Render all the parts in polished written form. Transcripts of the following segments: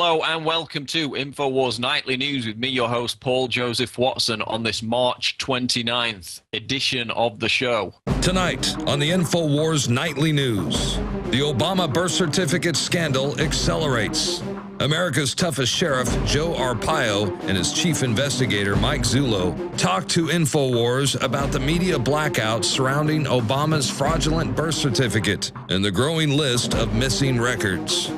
Hello and welcome to Infowars Nightly News with me, your host, Paul Joseph Watson, on this March 29th edition of the show. Tonight on the Infowars Nightly News, the Obama birth certificate scandal accelerates. America's toughest sheriff, Joe Arpaio, and his chief investigator, Mike Zullo, talked to Infowars about the media blackout surrounding Obama's fraudulent birth certificate and the growing list of missing records.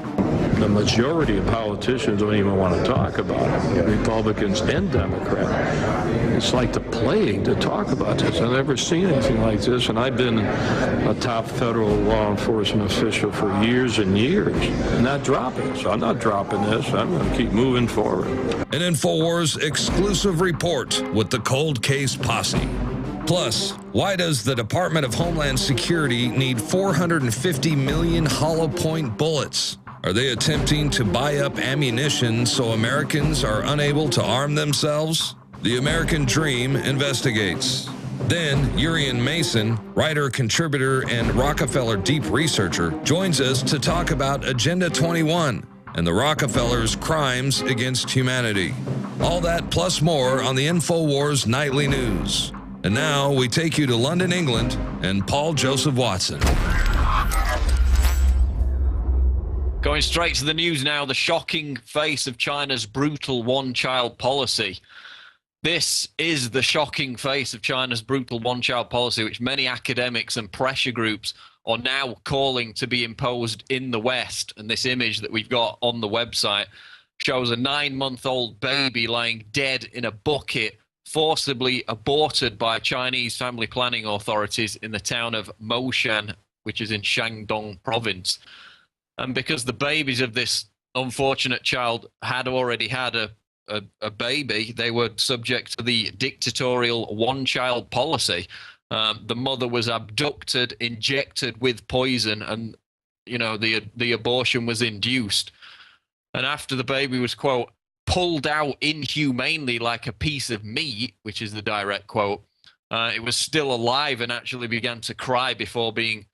The majority of politicians don't even want to talk about it, Republicans and Democrats. It's like the plague to talk about this. I've never seen anything like this, and I've been a top federal law enforcement official for years and years. I'm not dropping this. I'm not dropping this. I'm going to keep moving forward. An Infowars exclusive report with the Cold Case Posse. Plus, why does the Department of Homeland Security need 450 million hollow point bullets? Are they attempting to buy up ammunition so Americans are unable to arm themselves? The American Dream investigates. Then, Jurriaan Maessen, writer, contributor, and Rockefeller deep researcher, joins us to talk about Agenda 21 and the Rockefellers' crimes against humanity. All that plus more on the Infowars Nightly News. And now we take you to London, England, and Paul Joseph Watson. Going straight to the news now, the shocking face of China's brutal one-child policy. This is the shocking face of China's brutal one-child policy, which many academics and pressure groups are now calling to be imposed in the West. And this image that we've got on the website shows a 9-month-old baby lying dead in a bucket, forcibly aborted by Chinese family planning authorities in the town of Moshan, which is in Shandong province. And because the babies of this unfortunate child had already had a baby, they were subject to the dictatorial one-child policy. The mother was abducted, injected with poison, and the abortion was induced. And after the baby was, quote, pulled out inhumanely like a piece of meat, which is the direct quote, it was still alive and actually began to cry before being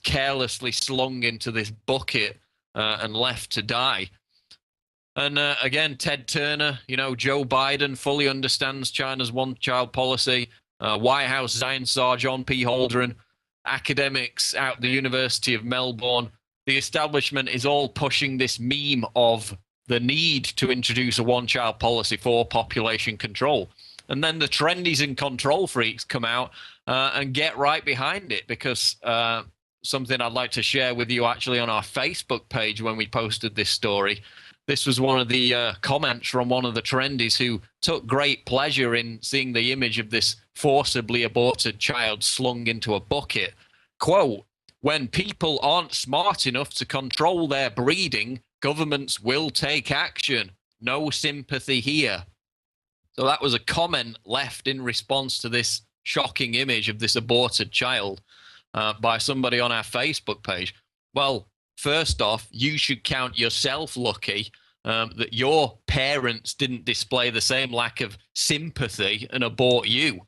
carelessly slung into this bucket and left to die. And again, Ted Turner, Joe Biden fully understands China's one-child policy. White House Science Czar John P. Holdren, academics at the University of Melbourne, the establishment is all pushing this meme of the need to introduce a one-child policy for population control. And then the trendies and control freaks come out and get right behind it, because something I'd like to share with you actually on our Facebook page when we posted this story. This was one of the comments from one of the trendies who took great pleasure in seeing the image of this forcibly aborted child slung into a bucket. Quote, when people aren't smart enough to control their breeding, governments will take action. No sympathy here. So that was a comment left in response to this shocking image of this aborted child by somebody on our Facebook page. Well, first off, you should count yourself lucky that your parents didn't display the same lack of sympathy and abort you.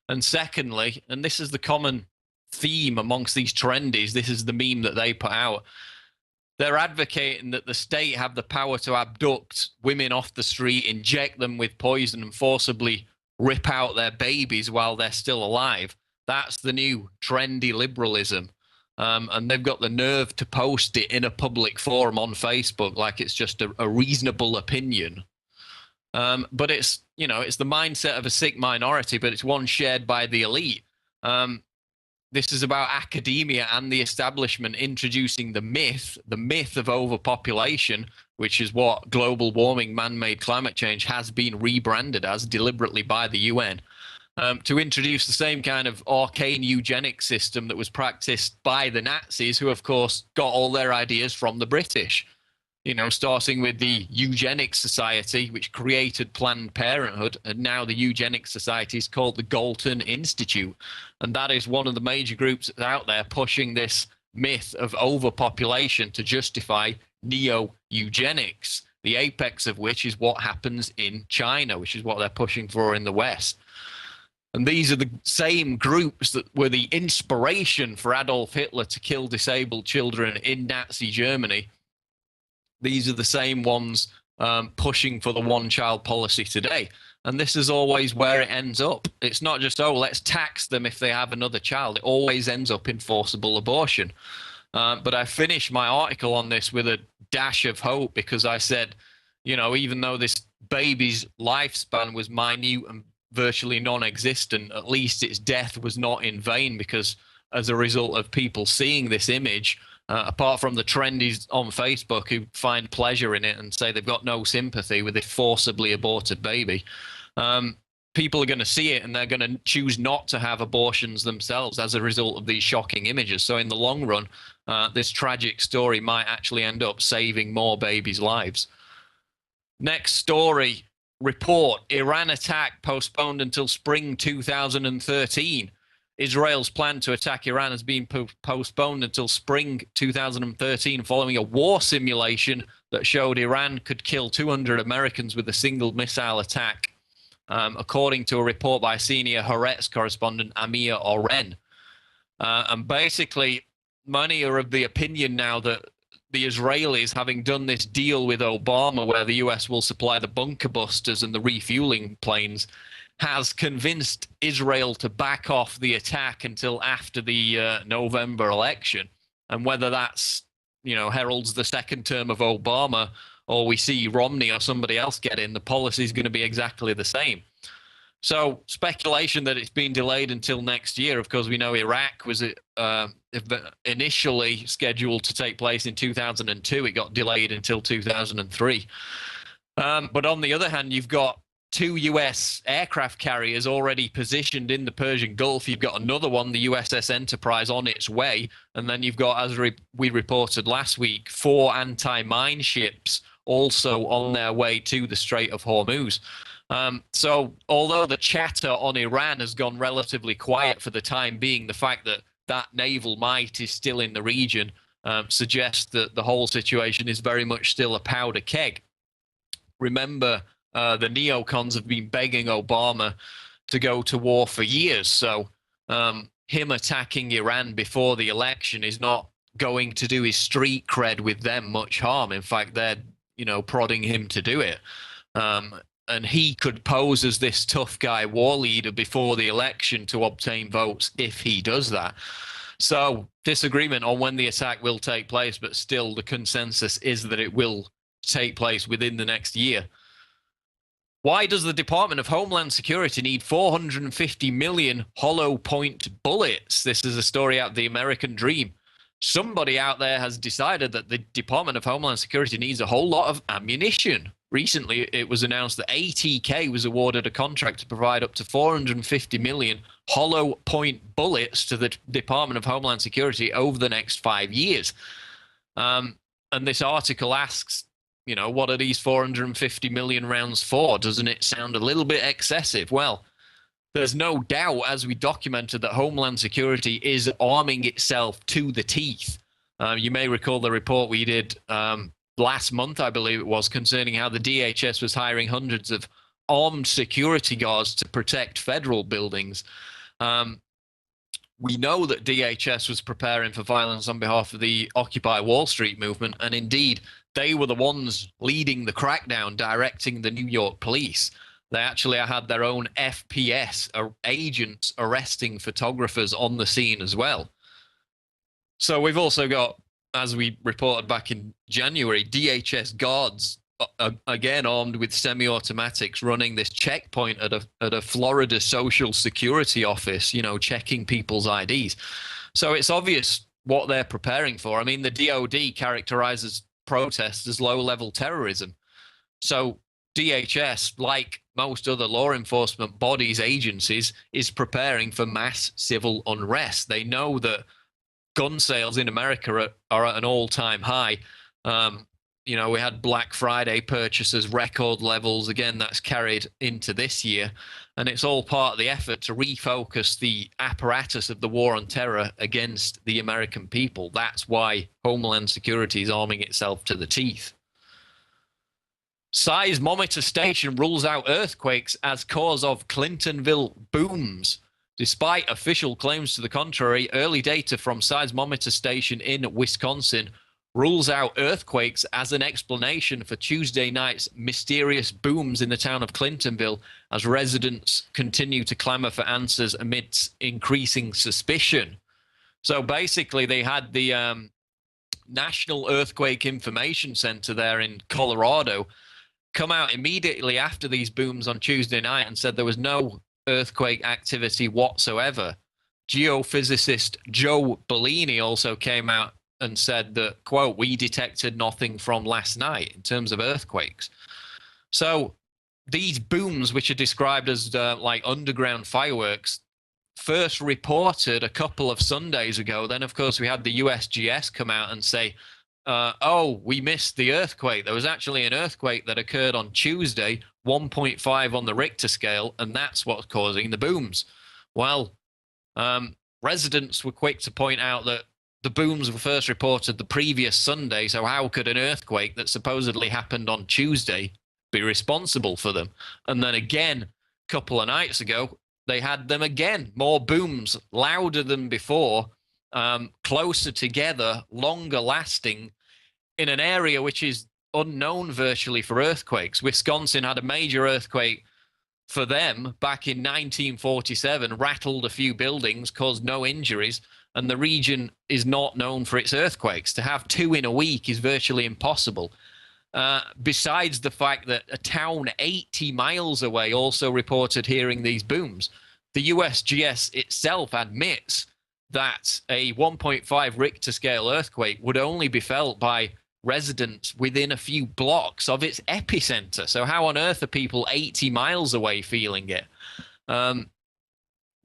And secondly, and this is the common theme amongst these trendies, this is the meme that they put out, they're advocating that the state have the power to abduct women off the street, inject them with poison, and forcibly rip out their babies while they're still alive. That's the new trendy liberalism. And they've got the nerve to post it in a public forum on Facebook like it's just a reasonable opinion. But it's, it's the mindset of a sick minority, but it's one shared by the elite. This is about academia and the establishment introducing the myth of overpopulation, which is what global warming, man-made climate change has been rebranded as deliberately by the UN, to introduce the same kind of arcane eugenic system that was practiced by the Nazis, who, of course, got all their ideas from the British. Starting with the Eugenics Society, which created Planned Parenthood, and now the Eugenics Society is called the Galton Institute. And that is one of the major groups out there pushing this myth of overpopulation to justify neo-eugenics, the apex of which is what happens in China, which is what they're pushing for in the West. And these are the same groups that were the inspiration for Adolf Hitler to kill disabled children in Nazi Germany, these are the same ones pushing for the one-child policy today. And this is always where it ends up. It's not just, oh, let's tax them if they have another child. It always ends up in forcible abortion. But I finished my article on this with a dash of hope, because I said, you know, even though this baby's lifespan was minute and virtually non-existent, at least its death was not in vain, because as a result of people seeing this image, apart from the trendies on Facebook who find pleasure in it and say they've got no sympathy with this forcibly aborted baby, people are going to see it and they're going to choose not to have abortions themselves as a result of these shocking images. So in the long run, this tragic story might actually end up saving more babies' lives. Next story, report, Iran attack postponed until spring 2013. Israel's plan to attack Iran has been postponed until spring 2013 following a war simulation that showed Iran could kill 200 Americans with a single missile attack, according to a report by senior Haaretz correspondent Amir Oren. And basically, many are of the opinion now that the Israelis, having done this deal with Obama where the US will supply the bunker busters and the refueling planes, has convinced Israel to back off the attack until after the November election. And whether that's, you know, heralds the second term of Obama, or we see Romney or somebody else get in, the policy is going to be exactly the same. So speculation that it's been delayed until next year. Of course, we know Iraq was initially scheduled to take place in 2002. It got delayed until 2003. But on the other hand, you've got 2 U.S. aircraft carriers already positioned in the Persian Gulf. You've got another one, the USS Enterprise, on its way. And then you've got, as we reported last week, 4 anti-mine ships also on their way to the Strait of Hormuz. So although the chatter on Iran has gone relatively quiet for the time being, the fact that that naval might is still in the region suggests that the whole situation is very much still a powder keg. Remember, the neocons have been begging Obama to go to war for years. So him attacking Iran before the election is not going to do his street cred with them much harm. In fact, they're, you know, prodding him to do it. And he could pose as this tough guy war leader before the election to obtain votes if he does that. So disagreement on when the attack will take place, but still the consensus is that it will take place within the next year. Why does the Department of Homeland Security need 450 million hollow point bullets? This is a story out of the American Dream. Somebody out there has decided that the Department of Homeland Security needs a whole lot of ammunition. Recently, it was announced that ATK was awarded a contract to provide up to 450 million hollow point bullets to the Department of Homeland Security over the next 5 years. And this article asks, you know, what are these 450 million rounds for? Doesn't it sound a little bit excessive? Well, there's no doubt, as we documented, that Homeland Security is arming itself to the teeth. You may recall the report we did last month, I believe it was, concerning how the DHS was hiring hundreds of armed security guards to protect federal buildings. We know that DHS was preparing for violence on behalf of the Occupy Wall Street movement, and indeed, they were the ones leading the crackdown, directing the New York police. They actually had their own FPS agents arresting photographers on the scene as well. So we've also got, as we reported back in January, DHS guards, again armed with semi-automatics, running this checkpoint at a Florida Social Security office, you know, checking people's IDs. So it's obvious what they're preparing for. I mean, the DOD characterizes protests as low-level terrorism. So DHS, like most other law enforcement bodies, agencies, is preparing for mass civil unrest. They know that gun sales in America are at an all-time high. You know, we had Black Friday purchases, record levels. Again, that's carried into this year. And it's all part of the effort to refocus the apparatus of the war on terror against the American people. That's why Homeland Security is arming itself to the teeth. Seismometer station rules out earthquakes as cause of Clintonville booms. Despite official claims to the contrary, early data from Seismometer station in Wisconsin rules out earthquakes as an explanation for Tuesday night's mysterious booms in the town of Clintonville as residents continue to clamor for answers amidst increasing suspicion. So basically, they had the National Earthquake Information Center there in Colorado come out immediately after these booms on Tuesday night and said there was no earthquake activity whatsoever. Geophysicist Joe Bellini also came out and said that, quote, "We detected nothing from last night in terms of earthquakes." So these booms, which are described as like underground fireworks, first reported a couple of Sundays ago. Then, of course, we had the USGS come out and say, oh, we missed the earthquake. There was actually an earthquake that occurred on Tuesday, 1.5 on the Richter scale, and that's what's causing the booms. Well, residents were quick to point out that the booms were first reported the previous Sunday, so how could an earthquake that supposedly happened on Tuesday be responsible for them? And then again, a couple of nights ago, they had them again, more booms, louder than before, closer together, longer lasting, in an area which is unknown virtually for earthquakes. Wisconsin had a major earthquake for them back in 1947, rattled a few buildings, caused no injuries, and the region is not known for its earthquakes. To have two in a week is virtually impossible. Besides the fact that a town 80 miles away also reported hearing these booms. The USGS itself admits that a 1.5 Richter scale earthquake would only be felt by residents within a few blocks of its epicenter. So how on earth are people 80 miles away feeling it?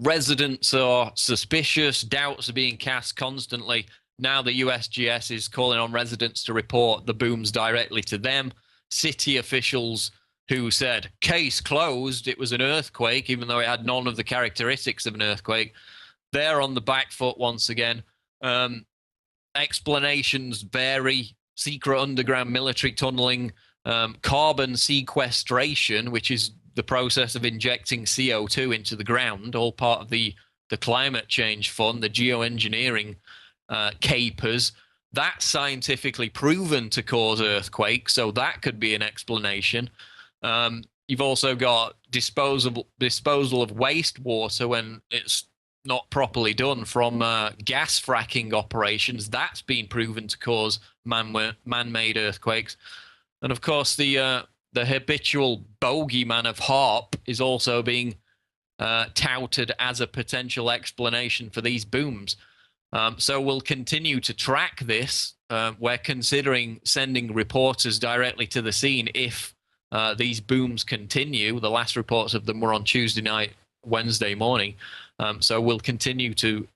Residents are suspicious. Doubts are being cast constantly. Now the USGS is calling on residents to report the booms directly to them. City officials who said, case closed, it was an earthquake, even though it had none of the characteristics of an earthquake, they're on the back foot once again. Explanations vary. Secret underground military tunneling, carbon sequestration, which is the process of injecting CO2 into the ground, all part of the climate change fund, the geoengineering capers. That's scientifically proven to cause earthquakes, so that could be an explanation. You've also got disposal of wastewater when it's not properly done from gas fracking operations. That's been proven to cause man-made earthquakes. And of course, the habitual bogeyman of HAARP is also being touted as a potential explanation for these booms. So we'll continue to track this. We're considering sending reporters directly to the scene if these booms continue. The last reports of them were on Tuesday night, Wednesday morning. So we'll continue to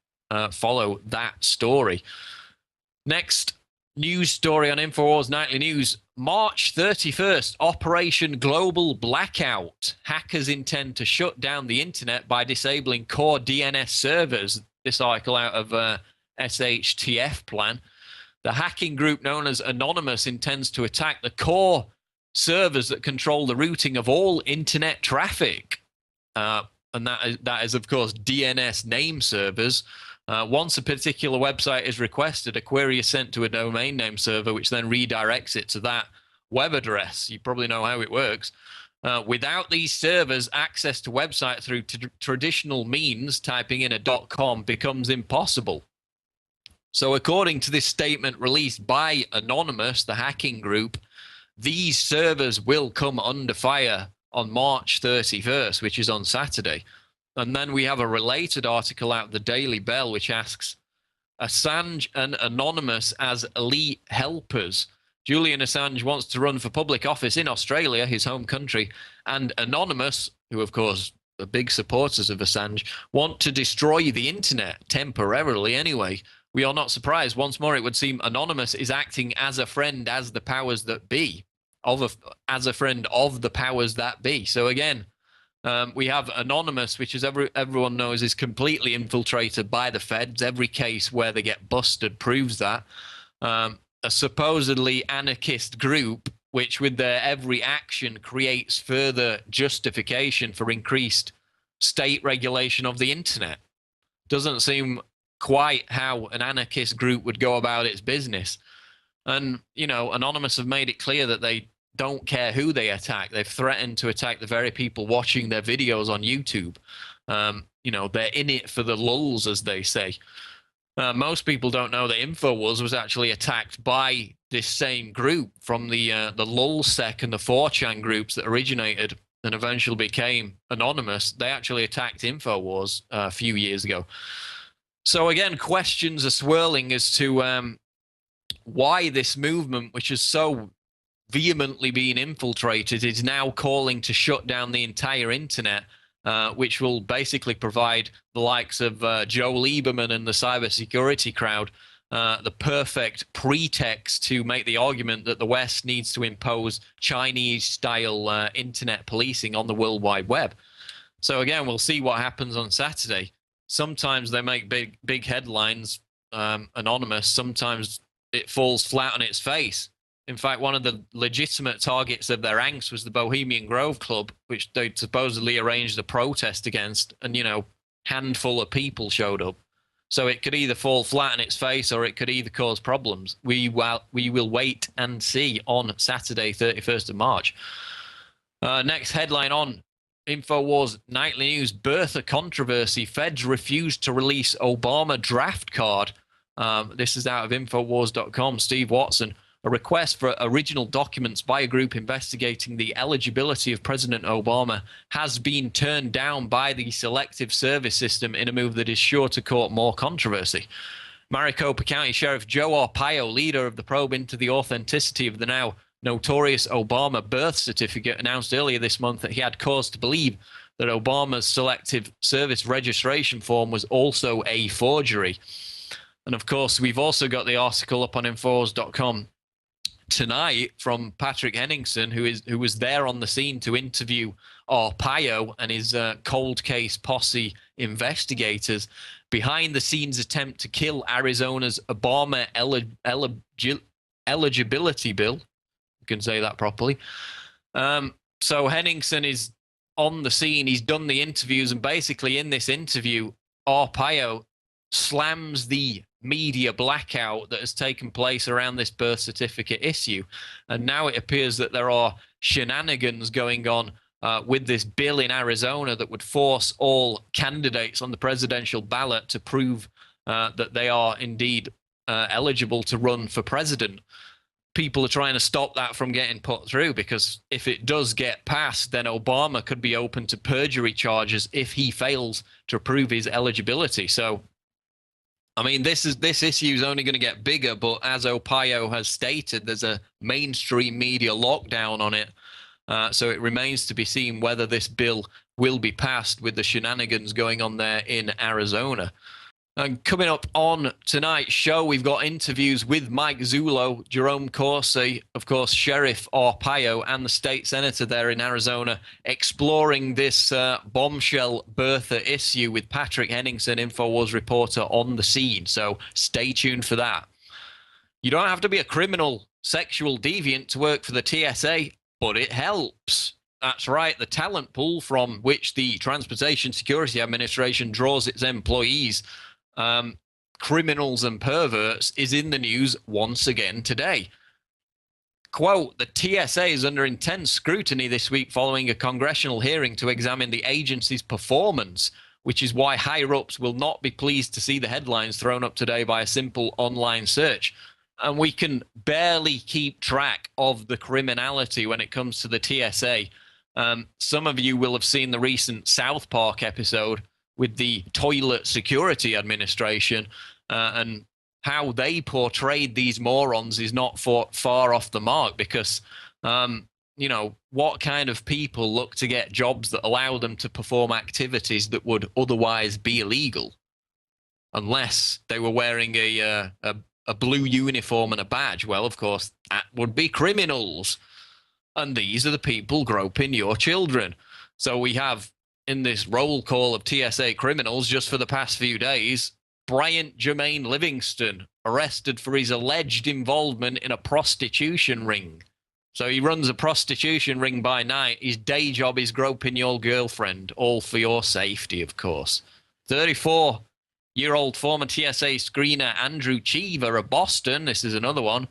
follow that story. Next news story on Infowars Nightly News. March 31st, Operation Global Blackout. Hackers intend to shut down the internet by disabling core DNS servers. This article out of SHTF Plan. The hacking group known as Anonymous intends to attack the core servers that control the routing of all internet traffic. And that is, of course, DNS name servers. Once a particular website is requested, a query is sent to a domain name server, which then redirects it to that web address. You probably know how it works. Without these servers, access to website through traditional means, typing in a .com, becomes impossible. So according to this statement released by Anonymous, the hacking group, these servers will come under fire on March 31st, which is on Saturday. And then we have a related article out of the Daily Bell, which asks, Assange and Anonymous as elite helpers. Julian Assange wants to run for public office in Australia, his home country, and Anonymous, who of course are big supporters of Assange, want to destroy the internet, temporarily anyway. We are not surprised. Once more, it would seem Anonymous is acting as a friend as the powers that be, as a friend of the powers that be. So again, we have Anonymous, which, as everyone knows, is completely infiltrated by the feds. Every case where they get busted proves that. A supposedly anarchist group, which with their every action creates further justification for increased state regulation of the internet. Doesn't seem quite how an anarchist group would go about its business. And, Anonymous have made it clear that they don't care who they attack. They've threatened to attack the very people watching their videos on YouTube. They're in it for the lulz, as they say. Most people don't know that Infowars was actually attacked by this same group from the lulzsec and the 4chan groups that originated and eventually became Anonymous. They actually attacked Infowars a few years ago. So again, questions are swirling as to why this movement, which is so vehemently being infiltrated, is now calling to shut down the entire internet, which will basically provide the likes of Joe Lieberman and the cybersecurity crowd the perfect pretext to make the argument that the West needs to impose Chinese-style internet policing on the World Wide Web. So again, we'll see what happens on Saturday. Sometimes they make big headlines, anonymous. Sometimes it falls flat on its face. In fact, one of the legitimate targets of their angst was the Bohemian Grove Club, which they'd supposedly arranged a protest against, and, handful of people showed up. So it could either fall flat on its face or it could either cause problems. We will wait and see on Saturday, 31st of March. Next headline on Infowars Nightly News, birther controversy. Feds refused to release Obama draft card. This is out of Infowars.com. Steve Watson. A request for original documents by a group investigating the eligibility of President Obama has been turned down by the Selective Service System in a move that is sure to court more controversy. Maricopa County Sheriff Joe Arpaio, leader of the probe into the authenticity of the now notorious Obama birth certificate, announced earlier this month that he had cause to believe that Obama's Selective Service registration form was also a forgery. And of course, we've also got the article up on Infowars.com tonight from Patrick Henningsen, who was there on the scene to interview Arpaio and his cold case posse investigators behind the scenes attempt to kill Arizona's Obama eligibility bill. You can say that properly. So Henningsen is on the scene. He's done the interviews, and basically in this interview, Arpaio slams the media blackout that has taken place around this birth certificate issue. And now it appears that there are shenanigans going on with this bill in Arizona that would force all candidates on the presidential ballot to prove that they are indeed eligible to run for president. People are trying to stop that from getting put through, because if it does get passed, then Obama could be open to perjury charges if he fails to prove his eligibility. So I mean, this issue is only going to get bigger, but as Arpaio has stated, there's a mainstream media lockdown on it. So it remains to be seen whether this bill will be passed with the shenanigans going on there in Arizona. And coming up on tonight's show, we've got interviews with Mike Zullo, Jerome Corsi, of course, Sheriff Arpaio, and the state senator there in Arizona, exploring this bombshell birther issue with Patrick Henningsen, Infowars reporter, on the scene. So stay tuned for that. You don't have to be a criminal sexual deviant to work for the TSA, but it helps. That's right, the talent pool from which the Transportation Security Administration draws its employees, criminals and perverts, is in the news once again today. Quote, the TSA is under intense scrutiny this week following a congressional hearing to examine the agency's performance, which is why higher-ups will not be pleased to see the headlines thrown up today by a simple online search. And we can barely keep track of the criminality when it comes to the TSA. Some of you will have seen the recent South Park episode with the Toilet Security Administration, and how they portrayed these morons is not far off the mark, because, what kind of people look to get jobs that allow them to perform activities that would otherwise be illegal, unless they were wearing a blue uniform and a badge? Well, of course, that would be criminals. And these are the people groping your children. So we have, in this roll call of TSA criminals just for the past few days, Bryant Jermaine Livingston, arrested for his alleged involvement in a prostitution ring. So he runs a prostitution ring by night. His day job is groping your girlfriend, all for your safety, of course. 34-year-old former TSA screener Andrew Cheever of Boston, this is another one,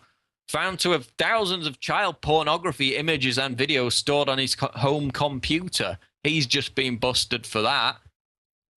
found to have thousands of child pornography images and videos stored on his home computer. He's just been busted for that.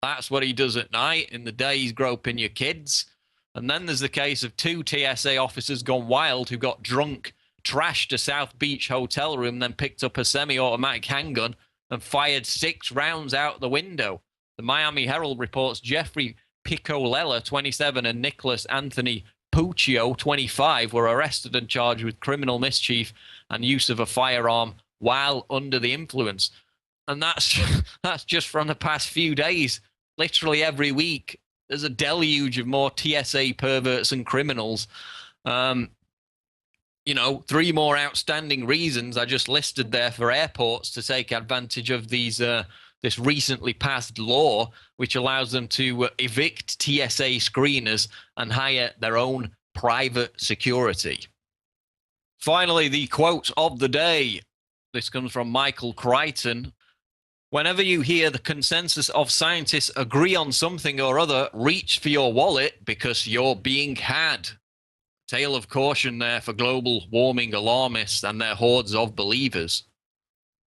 That's what he does at night. In the day, he's groping your kids. And then there's the case of 2 TSA officers gone wild who got drunk, trashed a South Beach hotel room, then picked up a semi-automatic handgun and fired 6 rounds out the window. The Miami Herald reports Jeffrey Piccolella, 27, and Nicholas Anthony Puccio, 25, were arrested and charged with criminal mischief and use of a firearm while under the influence. And that's just from the past few days. Literally every week, there's a deluge of more TSA perverts and criminals. 3 more outstanding reasons I just listed there for airports to take advantage of these this recently passed law, which allows them to evict TSA screeners and hire their own private security. Finally, the quote of the day. This comes from Michael Crichton. Whenever you hear the consensus of scientists agree on something or other, reach for your wallet because you're being had. Tale of caution there for global warming alarmists and their hordes of believers.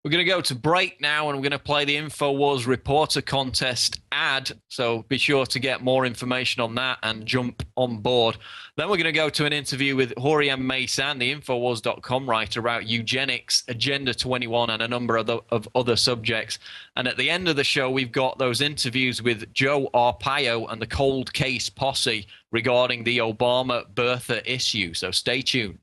We're going to go to break now, and we're going to play the Infowars Reporter Contest ad, so be sure to get more information on that and jump on board. Then we're going to go to an interview with Jurriaan Maessen, the Infowars.com writer, about eugenics, Agenda 21, and a number of other subjects. And at the end of the show, we've got those interviews with Joe Arpaio and the Cold Case Posse regarding the Obama birther issue, so stay tuned.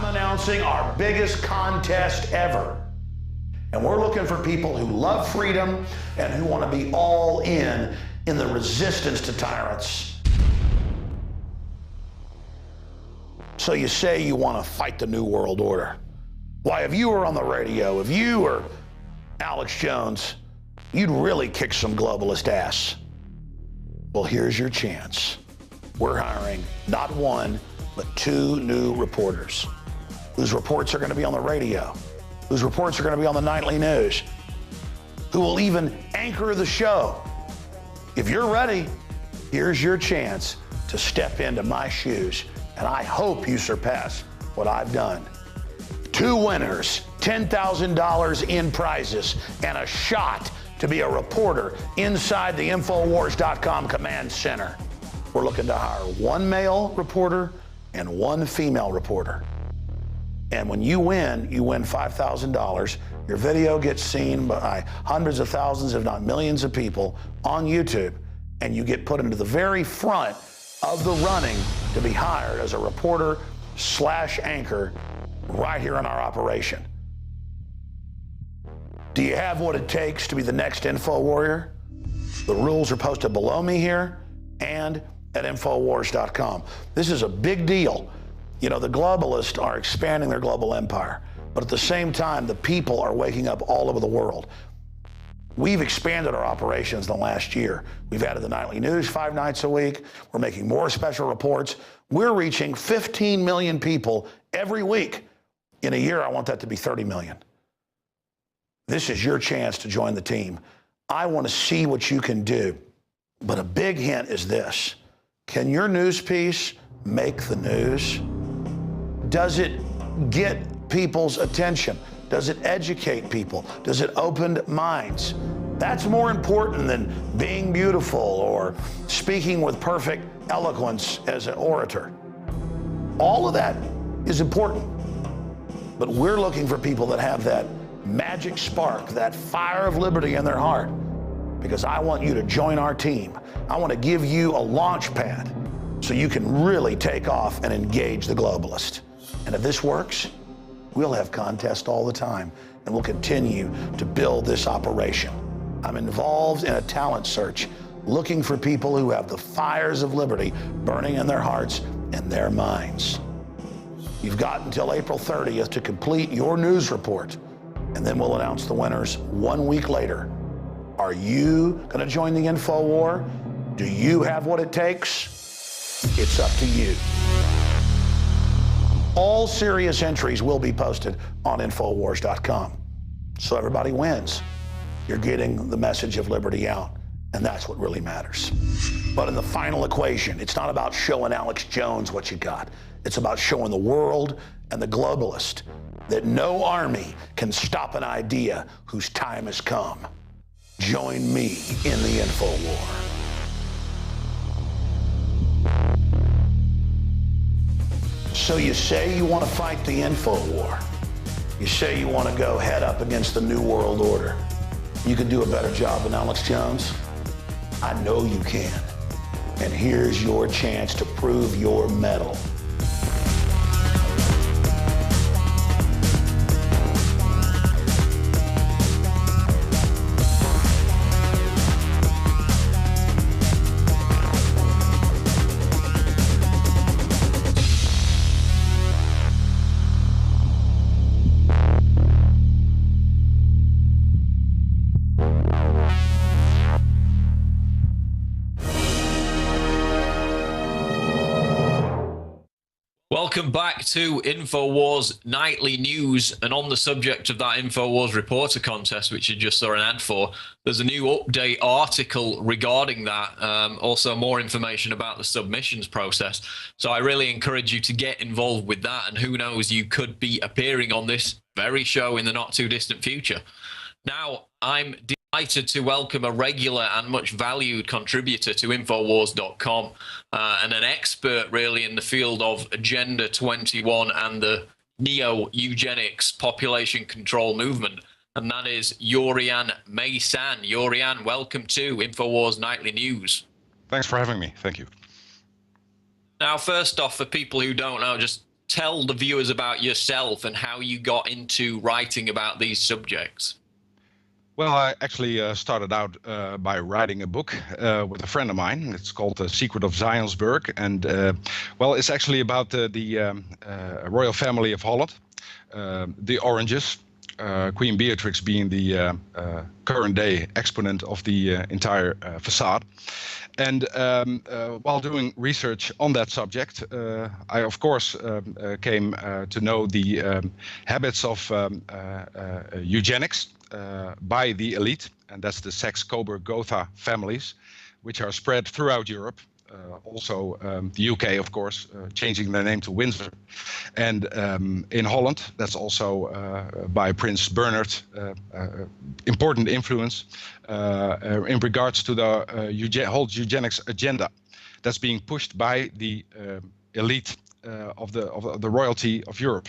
Announcing our biggest contest ever. And we're looking for people who love freedom and who want to be all in the resistance to tyrants. So you say you want to fight the New World Order. Why, if you were on the radio, if you were Alex Jones, you'd really kick some globalist ass. Well, here's your chance. We're hiring not 1, but 2 new reporters whose reports are going to be on the radio, whose reports are going to be on the nightly news, who will even anchor the show. If you're ready, here's your chance to step into my shoes, and I hope you surpass what I've done. 2 winners, $10,000 in prizes, and a shot to be a reporter inside the Infowars.com command center. We're looking to hire 1 male reporter and 1 female reporter. And when you win $5,000. Your video gets seen by hundreds of thousands, if not millions of people on YouTube, and you get put into the very front of the running to be hired as a reporter/anchor right here in our operation. Do you have what it takes to be the next Info Warrior? The rules are posted below me here and at Infowars.com. This is a big deal. You know, the globalists are expanding their global empire, but at the same time, the people are waking up all over the world. We've expanded our operations in the last year. We've added the nightly news 5 nights a week. We're making more special reports. We're reaching 15 million people every week. In a year, I want that to be 30 million. This is your chance to join the team. I want to see what you can do. But a big hint is this. Can your news piece make the news? Does it get people's attention? Does it educate people? Does it open minds? That's more important than being beautiful or speaking with perfect eloquence as an orator. All of that is important. But we're looking for people that have that magic spark, that fire of liberty in their heart, because I want you to join our team. I want to give you a launch pad so you can really take off and engage the globalist. And if this works, we'll have contests all the time, and we'll continue to build this operation. I'm involved in a talent search, looking for people who have the fires of liberty burning in their hearts and their minds. You've got until April 30th to complete your news report, and then we'll announce the winners 1 week later. Are you going to join the Info War? Do you have what it takes? It's up to you. All serious entries will be posted on Infowars.com. So everybody wins. You're getting the message of liberty out. And that's what really matters. But in the final equation, it's not about showing Alex Jones what you got. It's about showing the world and the globalist that no army can stop an idea whose time has come. Join me in the info war. So you say you want to fight the info war. You say you want to go head up against the New World Order. You can do a better job than Alex Jones? I know you can. And here's your chance to prove your mettle. Welcome back to Infowars Nightly News, and on the subject of that Infowars Reporter contest, which you just saw an ad for, there's a new update article regarding that, also more information about the submissions process. So I really encourage you to get involved with that, and who knows, you could be appearing on this very show in the not too distant future. Now, I'm delighted to welcome a regular and much valued contributor to Infowars.com and an expert really in the field of Agenda 21 and the neo-eugenics population control movement, and that is Jurriaan Maessen. Jurriaan, welcome to Infowars Nightly News. Thanks for having me. Thank you. Now, first off, for people who don't know, just tell the viewers about yourself and how you got into writing about these subjects. Well, I actually started out by writing a book with a friend of mine. It's called The Secret of Zionsburg. And, well, it's actually about the royal family of Holland, the Oranges, Queen Beatrix being the current day exponent of the entire facade. And while doing research on that subject, I, of course, came to know the habits of eugenics by the elite, and that's the Saxe-Coburg-Gotha families, which are spread throughout Europe. Also the UK, of course, changing their name to Windsor. And in Holland, that's also by Prince Bernhard, important influence in regards to the whole eugenics agenda that's being pushed by the elite of the royalty of Europe.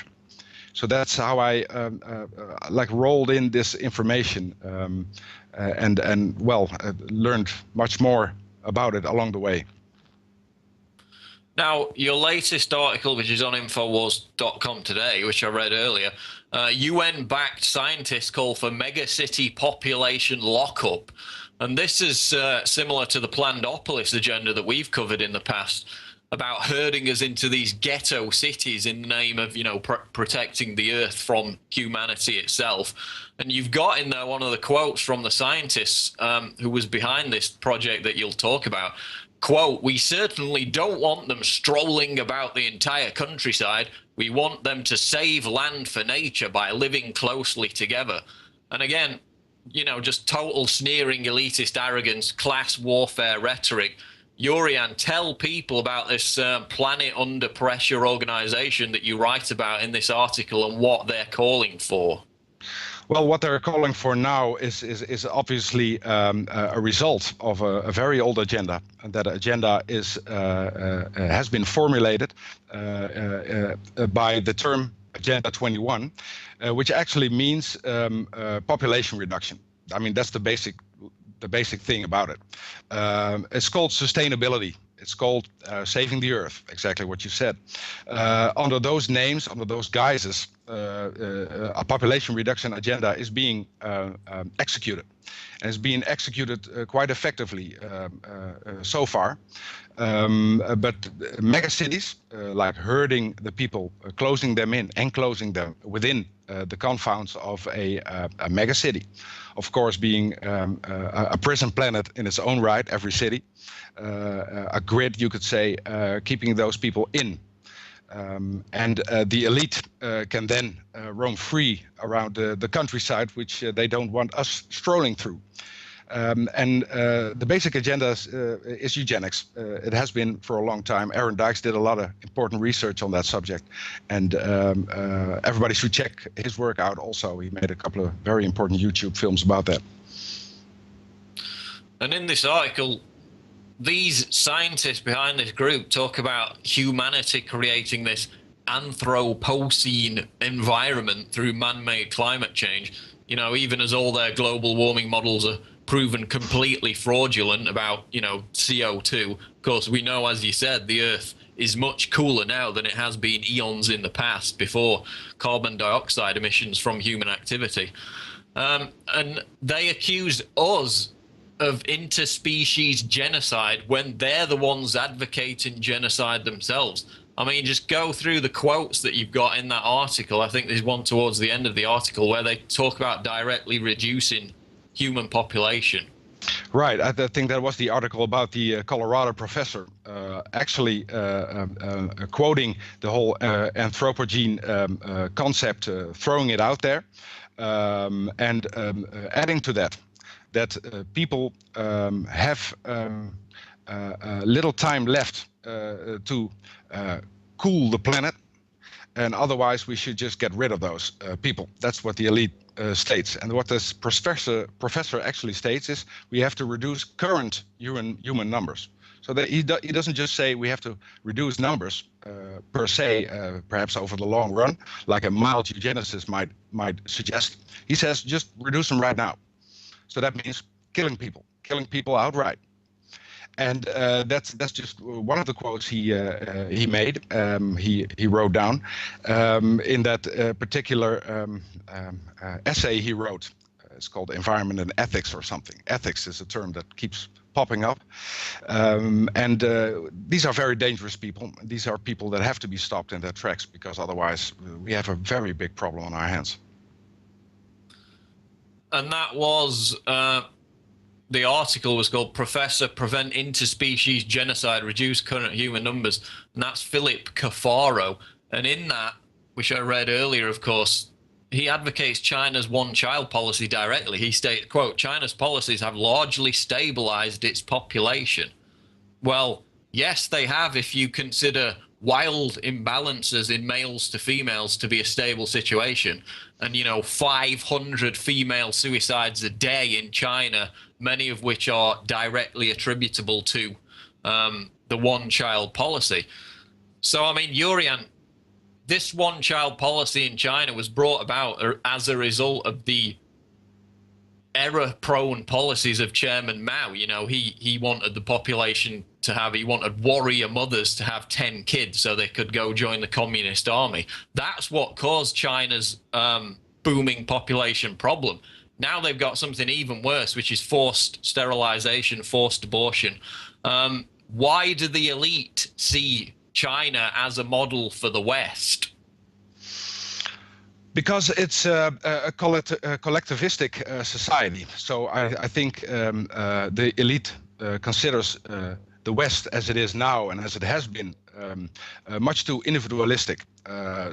So that's how I like rolled in this information and well, learned much more about it along the way. Now, your latest article, which is on Infowars.com today, which I read earlier, UN-backed scientists call for megacity population lockup. And this is similar to the Plandopolis agenda that we've covered in the past, about herding us into these ghetto cities in the name of, you know, protecting the earth from humanity itself. And you've got in there one of the quotes from the scientists who was behind this project that you'll talk about. Quote, "We certainly don't want them strolling about the entire countryside. We want them to save land for nature by living closely together." And again, you know, just total sneering, elitist arrogance, class warfare rhetoric. Jurriaan, tell people about this Planet Under Pressure organization that you write about in this article and what they're calling for. Well, what they're calling for now is obviously a result of a very old agenda, and that agenda has been formulated by the term Agenda 21, which actually means population reduction. I mean, that's the basic thing about it. It's called sustainability. It's called saving the earth, exactly what you said. Under those names, under those guises, a population reduction agenda is being executed. And it's being executed quite effectively so far. But megacities, like herding the people, closing them in, enclosing them within the confines of a megacity, of course being a prison planet in its own right, every city, a grid, you could say, keeping those people in. And the elite can then roam free around the countryside, which they don't want us strolling through. And the basic agenda is eugenics. It has been for a long time. Aaron Dykes did a lot of important research on that subject, and everybody should check his work out also. He made a couple of very important YouTube films about that. And in this article, these scientists behind this group talk about humanity creating this Anthropocene environment through man-made climate change. You know, even as all their global warming models are proven completely fraudulent about, you know, CO2. Of course, we know, as you said, the Earth is much cooler now than it has been eons in the past before carbon dioxide emissions from human activity. And they accused us of interspecies genocide when they're the ones advocating genocide themselves. I mean, just go through the quotes that you've got in that article. I think there's one towards the end of the article where they talk about directly reducing human population. Right. I think that was the article about the Colorado professor actually quoting the whole Anthropocene concept, throwing it out there, and adding to that people have little time left to cool the planet, and otherwise we should just get rid of those people. That's what the elite states. And what this professor actually states is we have to reduce current human numbers. So that he doesn't just say we have to reduce numbers per se, perhaps over the long run, like a mild eugenicist might suggest. He says just reduce them right now. So that means killing people outright. And that's just one of the quotes he made. He wrote down in that particular essay he wrote. It's called Environment and Ethics or something. Ethics is a term that keeps popping up. And these are very dangerous people. These are people that have to be stopped in their tracks, because otherwise we have a very big problem on our hands. And that was... the article was called Professor Prevent Interspecies Genocide, Reduce Current Human Numbers. And that's Philip Cafaro. And in that, which I read earlier, of course, he advocates China's one-child policy directly. He states, quote, China's policies have largely stabilized its population. Well, yes, they have, if you consider wild imbalances in males to females to be a stable situation. And, you know, 500 female suicides a day in China, many of which are directly attributable to the one-child policy. So, I mean, Jurriaan, this one-child policy in China was brought about as a result of the error-prone policies of Chairman Mao. You know, he wanted the population to have, he wanted warrior mothers to have 10 kids so they could go join the communist army. That's what caused China's booming population problem. Now they've got something even worse, which is forced sterilization, forced abortion. Why do the elite see China as a model for the West? Because it's a collectivistic society. So I think the elite considers the West as it is now and as it has been much too individualistic.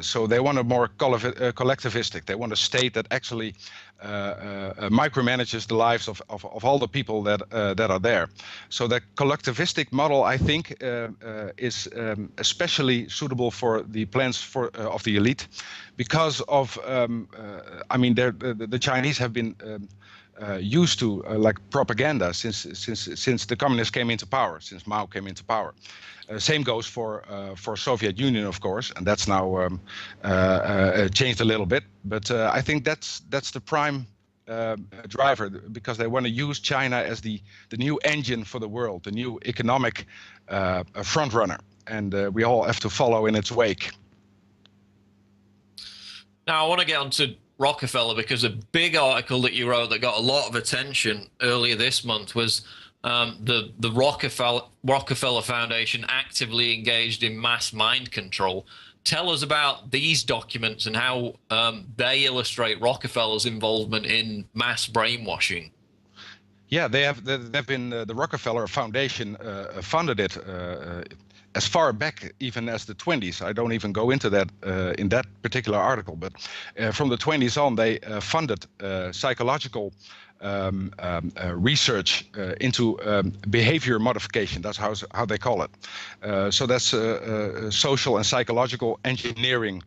So they want a more collectivistic. They want a state that actually micromanages the lives of all the people that are there. So the collectivistic model, I think, is especially suitable for the plans of the elite, because of I mean, the Chinese have been used to like propaganda since the communists came into power, since Mao came into power. Same goes for Soviet Union, of course, and that's now changed a little bit. But I think that's the prime driver, because they want to use China as the new engine for the world, the new economic front runner, and we all have to follow in its wake. Now I want to get on to Rockefeller, because a big article that you wrote that got a lot of attention earlier this month was the Rockefeller Foundation actively engaged in mass mind control. Tell us about these documents and how they illustrate Rockefeller's involvement in mass brainwashing. Yeah, they've been the Rockefeller Foundation funded it as far back even as the 20s. I don't even go into that in that particular article, but from the 20s on, they funded psychological research into behavior modification. That's how they call it. So that's social and psychological engineering.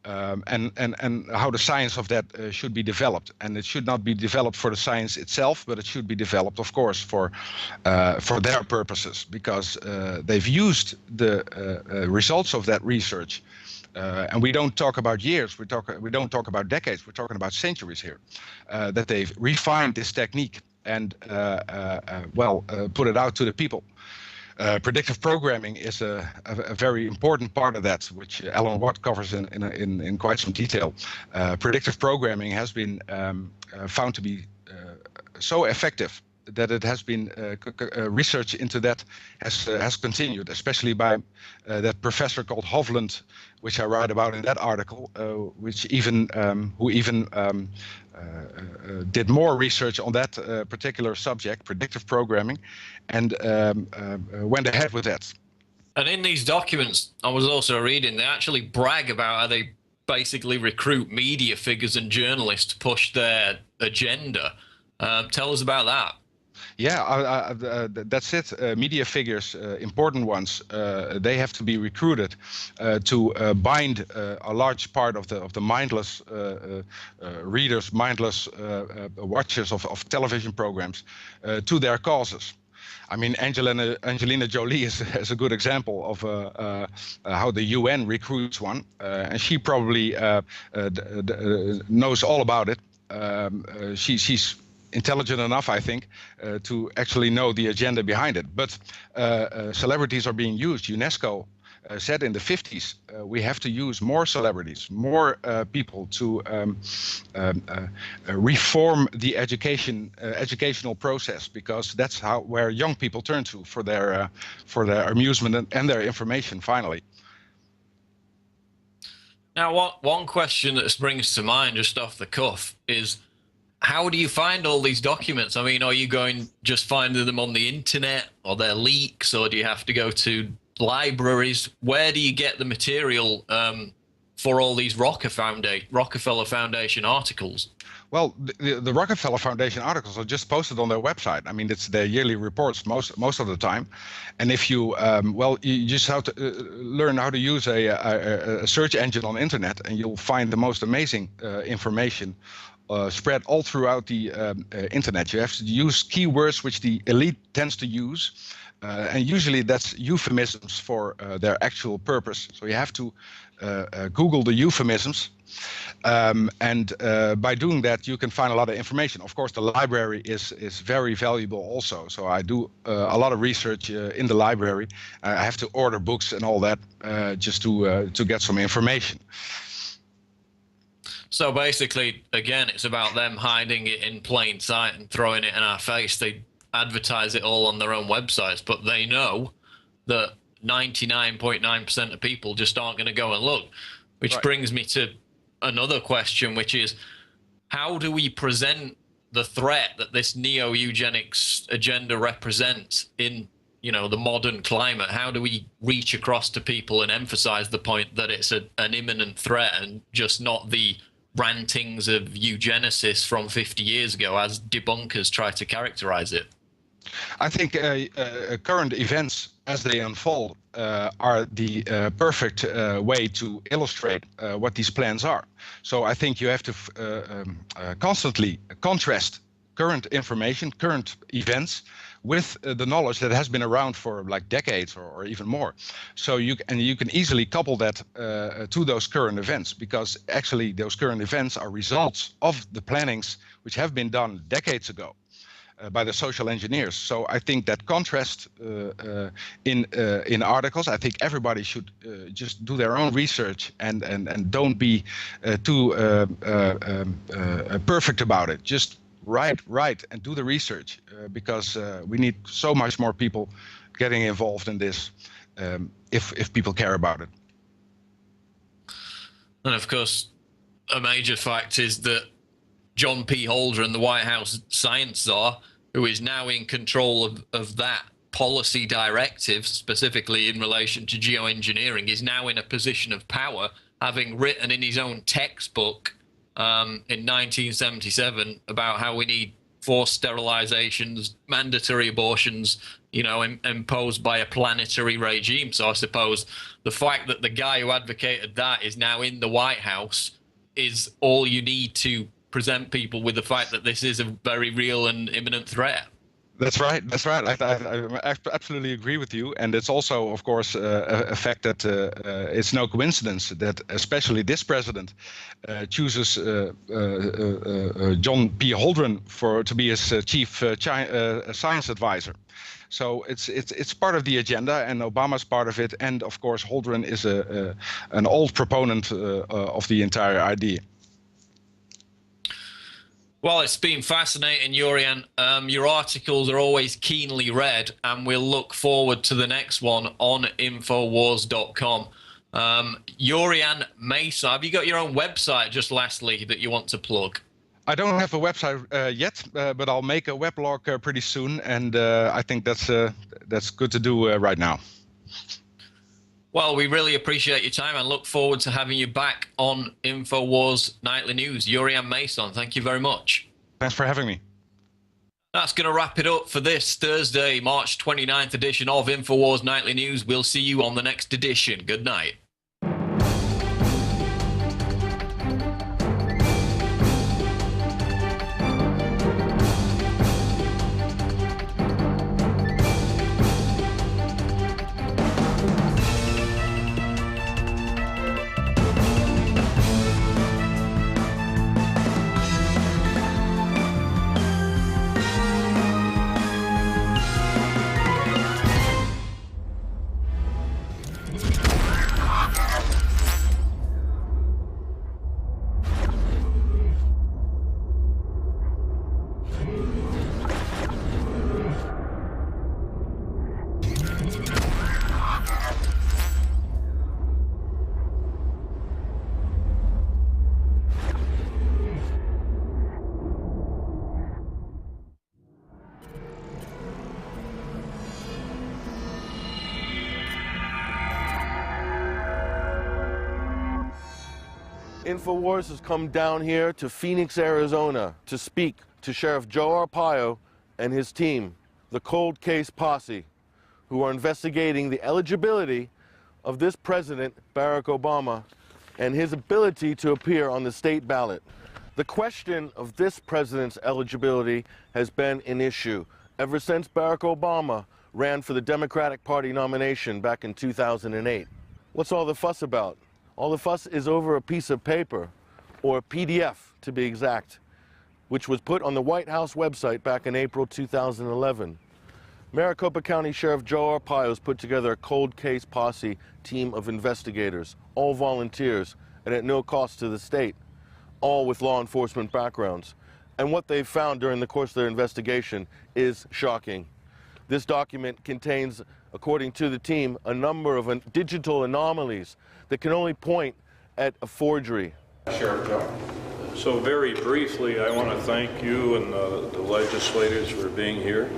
And how the science of that should be developed, and it should not be developed for the science itself, but it should be developed, of course, for their purposes, because they've used the results of that research, and we don't talk about years. We don't talk about decades. We're talking about centuries here. That they've refined this technique and put it out to the people. Predictive programming is a very important part of that, which Alan Watt covers in quite some detail. Predictive programming has been found to be so effective that it has been research into that has continued, especially by that professor called Homeland, which I write about in that article, who did more research on that particular subject, predictive programming, and went ahead with that. And in these documents, I was also reading, they actually brag about how they basically recruit media figures and journalists to push their agenda. Tell us about that. Yeah, that's it. Media figures, important ones, they have to be recruited to bind a large part of the mindless readers, mindless watchers of television programs to their causes. I mean, Angelina Jolie is a good example of how the UN recruits one, and she probably knows all about it. She's intelligent enough, I think, to actually know the agenda behind it. But celebrities are being used. UNESCO said in the 50s, we have to use more celebrities, more people to reform the educational process, because that's where young people turn to for their amusement and their information. Finally. Now, one question that springs to mind just off the cuff is, how do you find all these documents? I mean, are you just finding them on the internet, or they're leaks, or do you have to go to libraries? Where do you get the material for all these Rockefeller Foundation articles? Well, the Rockefeller Foundation articles are just posted on their website. I mean, it's their yearly reports most of the time. And if you, you just have to learn how to use a search engine on the internet, and you'll find the most amazing information spread all throughout the internet. You have to use keywords which the elite tends to use, and usually that's euphemisms for their actual purpose. So you have to Google the euphemisms, and by doing that, you can find a lot of information. Of course, the library is very valuable also. So I do a lot of research in the library. I have to order books and all that just to get some information. So basically, again, it's about them hiding it in plain sight and throwing it in our face. They advertise it all on their own websites, but they know that 99.9% of people just aren't going to go and look. Which brings me to another question, which is, how do we present the threat that this neo-eugenics agenda represents in, the modern climate? How do we reach across to people and emphasize the point that it's an imminent threat, and just not the rantings of eugenicists from 50 years ago, as debunkers try to characterize it? I think current events as they unfold are the perfect way to illustrate what these plans are. So I think you have to constantly contrast current information, current events, with the knowledge that has been around for like decades or even more. So you can easily couple that to those current events, because actually those current events are results of the plannings which have been done decades ago by the social engineers. So I think that contrast in articles, I think everybody should just do their own research and don't be too perfect about it. Just write and do the research, because we need so much more people getting involved in this if people care about it. And of course, a major fact is that John P. Holdren, the White House science czar, who is now in control of that policy directives, specifically in relation to geoengineering, is now in a position of power, having written in his own textbook in 1977 about how we need forced sterilizations, mandatory abortions, you know, imposed by a planetary regime. So I suppose the fact that the guy who advocated that is now in the White House is all you need to present people with the fact that this is a very real and imminent threat. That's right. That's right. I absolutely agree with you. And it's also, of course, a fact that it's no coincidence that especially this president chooses John P. Holdren to be his chief science advisor. So it's part of the agenda, and Obama's part of it. And of course, Holdren is an old proponent of the entire idea. Well, it's been fascinating, Jurriaan. Your articles are always keenly read, and we'll look forward to the next one on Infowars.com. Jurriaan Maessen, have you got your own website, just lastly, that you want to plug? I don't have a website yet, but I'll make a weblog pretty soon, and I think that's good to do right now. Well, we really appreciate your time and look forward to having you back on Infowars Nightly News. Jurriaan Maessen, thank you very much. Thanks for having me. That's going to wrap it up for this Thursday, March 29th edition of Infowars Nightly News. We'll see you on the next edition. Good night. Infowars has come down here to Phoenix, Arizona to speak to Sheriff Joe Arpaio and his team, the Cold Case Posse, who are investigating the eligibility of this president, Barack Obama, and his ability to appear on the state ballot. The question of this president's eligibility has been an issue ever since Barack Obama ran for the Democratic Party nomination back in 2008. What's all the fuss about? All the fuss is over a piece of paper, or PDF to be exact, which was put on the White House website back in April 2011. Maricopa County Sheriff Joe Arpaio has put together a cold case posse team of investigators, all volunteers and at no cost to the state, all with law enforcement backgrounds. And what they've found during the course of their investigation is shocking. This document contains, according to the team, a number of digital anomalies that can only point at a forgery. Sheriff Joe. So very briefly, I want to thank you and the legislators for being here.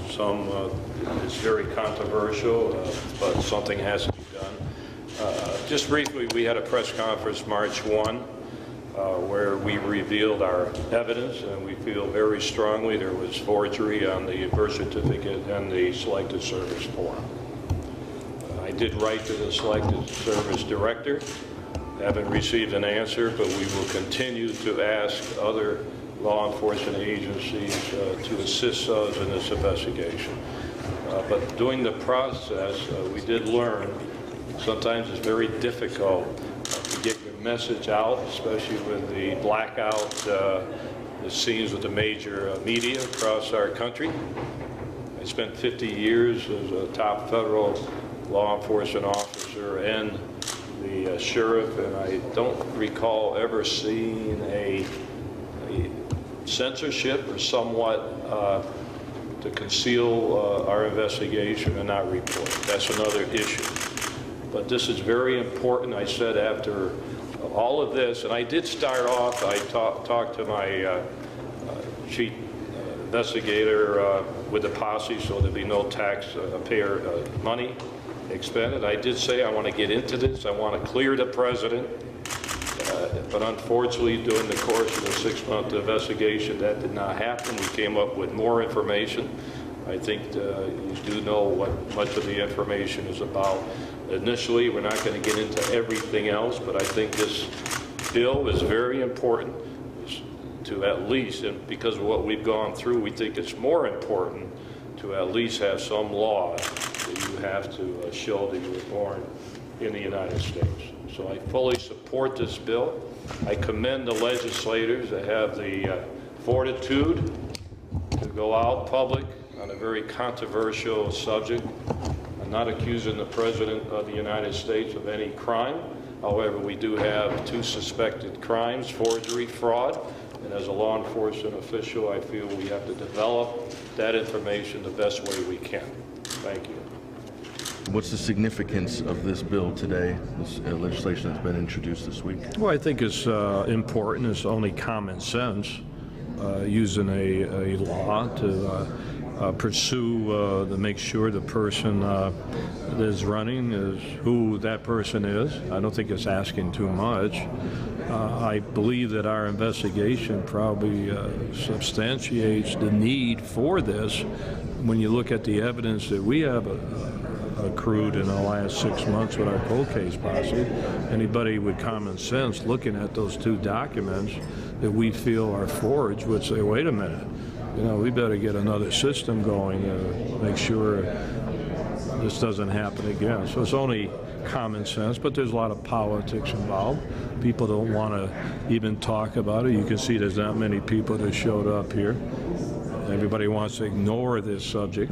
It's very controversial, but something has to be done. Just briefly, we had a press conference March 1 where we revealed our evidence, and we feel very strongly there was forgery on the birth certificate and the selected service form. I did write to the selected service director. Haven't received an answer, but we will continue to ask other law enforcement agencies to assist us in this investigation. But during the process, we did learn sometimes it's very difficult to get your message out, especially with the blackout, the scenes with the major media across our country. I spent 50 years as a top federal law enforcement officer and the sheriff, and I don't recall ever seeing a censorship or somewhat to conceal our investigation and not report. That's another issue. But this is very important. I said after all of this, and I did start off, I talked to my chief investigator with the posse, so there'll be no taxpayer money expended. I did say I want to get into this. I want to clear the president. But unfortunately, during the course of the 6-month investigation, that did not happen. We came up with more information. I think you do know what much of the information is about. Initially, we're not going to get into everything else, but I think this bill is very important to at least, and because of what we've gone through, we think it's more important to at least have some laws that you have to show that you were born in the United States. So I fully support this bill. I commend the legislators that have the fortitude to go out public on a very controversial subject. I'm not accusing the President of the United States of any crime. However, we do have 2 suspected crimes, forgery, fraud, and as a law enforcement official, I feel we have to develop that information the best way we can. Thank you. What's the significance of this bill today, this legislation that's been introduced this week? Well, I think it's important. It's only common sense using a law to pursue, to make sure the person that is running is who that person is. I don't think it's asking too much. I believe that our investigation probably substantiates the need for this when you look at the evidence that we have accrued in the last 6 months with our cold case posse. Anybody with common sense looking at those 2 documents that we feel are forged would say, wait a minute, you know, we better get another system going to make sure this doesn't happen again. So it's only common sense, but there's a lot of politics involved. People don't want to even talk about it. You can see there's not many people that showed up here. Everybody wants to ignore this subject.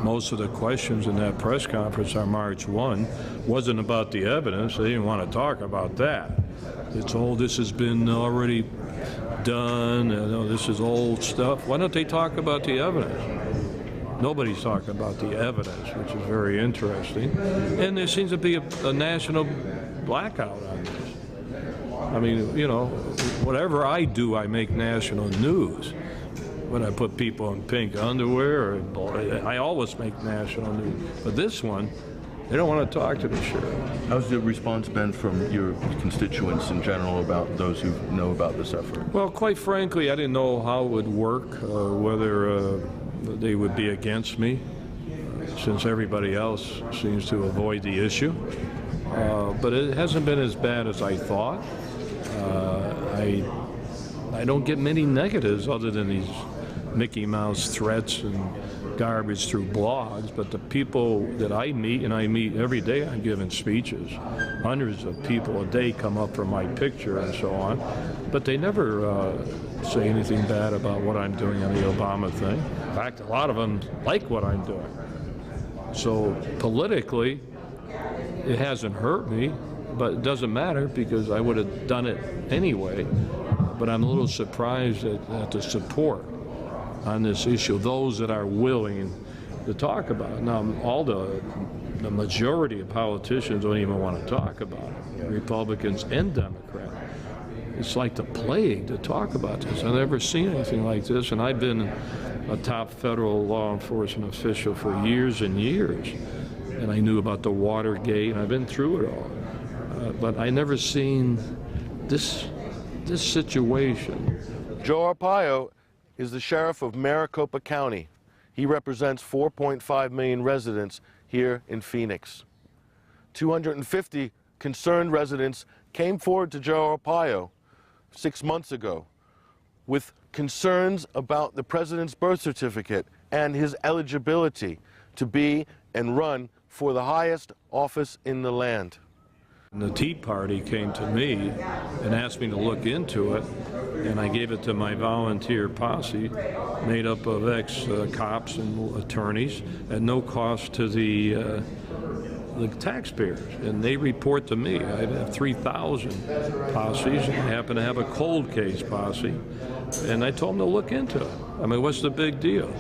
Most of the questions in that press conference on March 1 wasn't about the evidence. They didn't want to talk about that. It's all this has been already done, this is old stuff. Why don't they talk about the evidence? Nobody's talking about the evidence, which is very interesting. And there seems to be a national blackout on this. I mean, you know, whatever I do, I make national news. When I put people in pink underwear, I always make national news. But this one, they don't want to talk to the sheriff. How's the response been from your constituents in general about those who know about this effort? Well, quite frankly, I didn't know how it would work, whether they would be against me, since everybody else seems to avoid the issue. But it hasn't been as bad as I thought. I don't get many negatives other than these Mickey Mouse threats and garbage through blogs, but the people that I meet, and I meet every day, I'm giving speeches. Hundreds of people a day come up for my picture and so on, but they never say anything bad about what I'm doing on the Obama thing. In fact, a lot of them like what I'm doing. So politically, it hasn't hurt me, but it doesn't matter because I would have done it anyway. But I'm a little surprised at the support on this issue, those that are willing to talk about it. Now, the majority of politicians don't even want to talk about it, Republicans and Democrats. It's like the plague to talk about this. I've never seen anything like this, and I've been a top federal law enforcement official for years and years, and I knew about the Watergate, and I've been through it all. But I never seen this situation. Joe Arpaio is the sheriff of Maricopa County. He represents 4.5 million residents here in Phoenix. 250 concerned residents came forward to Joe Arpaio 6 months ago with concerns about the president's birth certificate and his eligibility to be and run for the highest office in the land. The Tea Party came to me and asked me to look into it, and I gave it to my volunteer posse, made up of ex-cops and attorneys, at no cost to the taxpayers. And they report to me. I have 3,000 posses, and I happen to have a cold case posse, and I told them to look into it. I mean, what's the big deal?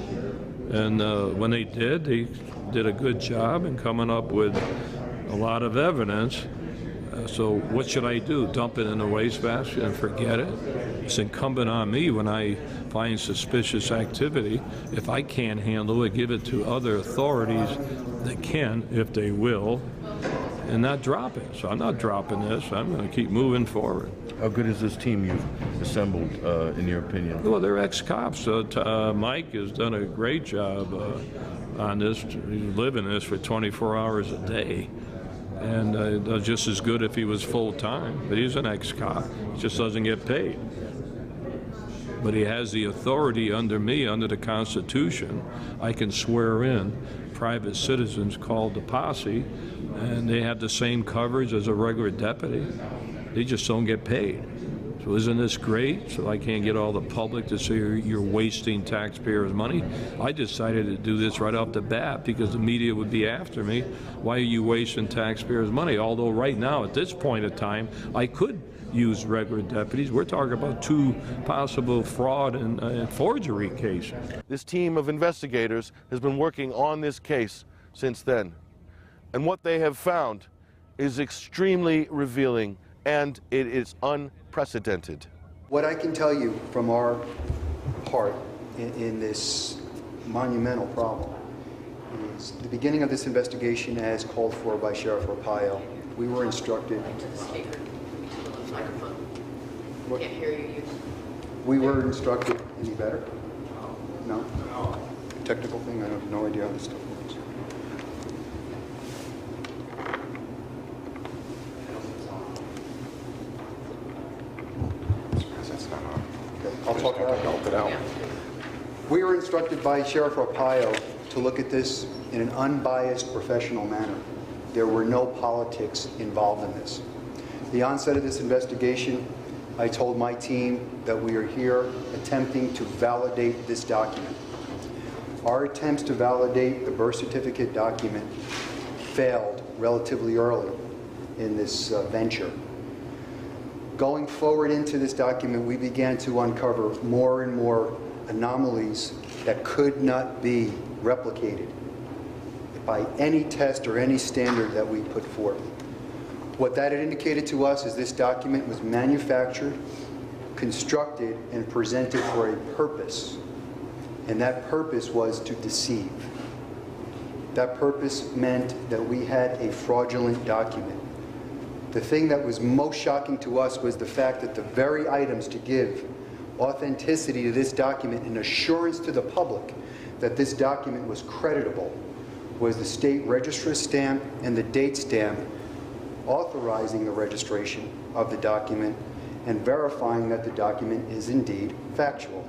And when they did a good job in coming up with a lot of evidence. So what should I do? Dump it in a wastebasket and forget it? It's incumbent on me when I find suspicious activity, if I can't handle it, give it to other authorities that can, if they will, and not drop it. So I'm not dropping this. I'm going to keep moving forward. How good is this team you've assembled, in your opinion? Well, they're ex-cops. Mike has done a great job on this. He's living this for 24 hours a day. And just as good if he was full-time, but he's an ex-cop. He just doesn't get paid. But he has the authority under me, under the Constitution. I can swear in private citizens called the posse, and they have the same coverage as a regular deputy. They just don't get paid. So isn't this great? So I can't get all the public to say you're wasting taxpayers' money. I decided to do this right off the bat because the media would be after me. Why are you wasting taxpayers' money? Although right now, at this point in time, I could use regular deputies. We're talking about 2 possible fraud and forgery cases. This team of investigators has been working on this case since then. And what they have found is extremely revealing, and it is unprecedented. What I can tell you from our part in this monumental problem is the beginning of this investigation, as called for by Sheriff Arpaio. We were instructed. What? Can't hear you. We were instructed. Any better? No. Technical thing. I have no idea how this stuff works. I'll talk it out. We were instructed by Sheriff Arpaio to look at this in an unbiased professional manner. There were no politics involved in this. The onset of this investigation, I told my team that we are here attempting to validate this document. Our attempts to validate the birth certificate document failed relatively early in this venture. Going forward into this document, we began to uncover more and more anomalies that could not be replicated by any test or any standard that we put forth. What that had indicated to us is this document was manufactured, constructed, and presented for a purpose. And that purpose was to deceive. That purpose meant that we had a fraudulent document. The thing that was most shocking to us was the fact that the very items to give authenticity to this document and assurance to the public that this document was creditable was the state registrar's stamp and the date stamp authorizing the registration of the document and verifying that the document is indeed factual.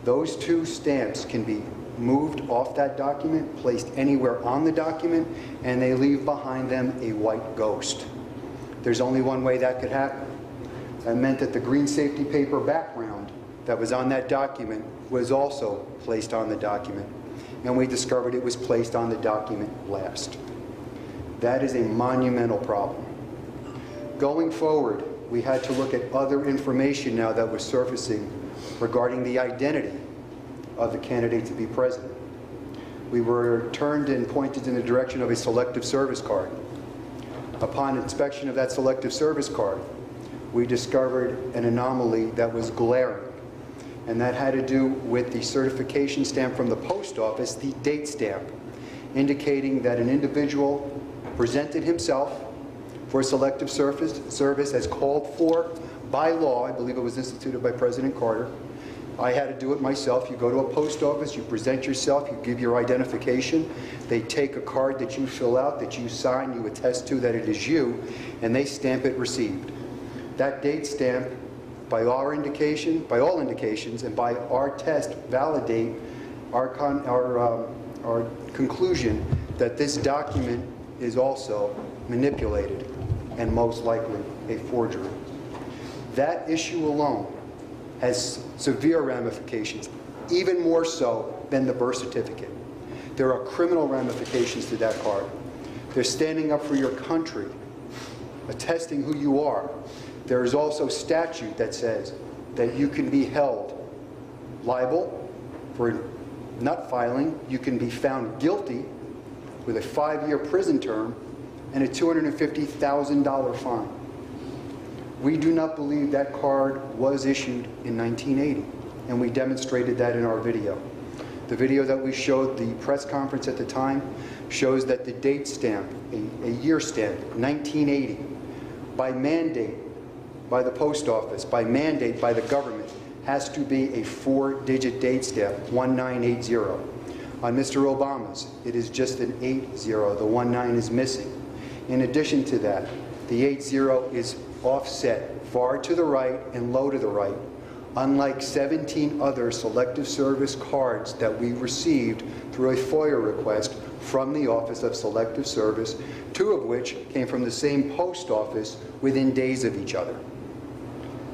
Those 2 stamps can be moved off that document, placed anywhere on the document, and they leave behind them a white ghost. There's only one way that could happen. That meant that the green safety paper background that was on that document was also placed on the document, and we discovered it was placed on the document last. That is a monumental problem. Going forward, we had to look at other information now that was surfacing regarding the identity of the candidate to be president. We were turned and pointed in the direction of a selective service card. Upon inspection of that selective service card, we discovered an anomaly that was glaring, and that had to do with the certification stamp from the post office, the date stamp, indicating that an individual presented himself for a selective service as called for by law. I believe it was instituted by President Carter. I had to do it myself. You go to a post office, you present yourself, you give your identification. They take a card that you fill out, that you sign, you attest to that it is you, and they stamp it received. That date stamp, by all indications, and by our test, validate our conclusion that this document is also manipulated and most likely a forgery. That issue alone has severe ramifications, even more so than the birth certificate. There are criminal ramifications to that card. They're standing up for your country, attesting who you are. There is also statute that says that you can be held liable for not filing. You can be found guilty with a 5-year prison term and a $250,000 fine. We do not believe that card was issued in 1980, and we demonstrated that in our video. The video that we showed the press conference at the time shows that the date stamp, a year stamp, 1980, by mandate by the post office, by mandate by the government, has to be a 4-digit date stamp, 1980. On Mr. Obama's, it is just an 80, the 19 is missing. In addition to that, the 80 is offset far to the right and low to the right, unlike 17 other Selective Service cards that we received through a FOIA request from the Office of Selective Service, 2 of which came from the same post office within days of each other.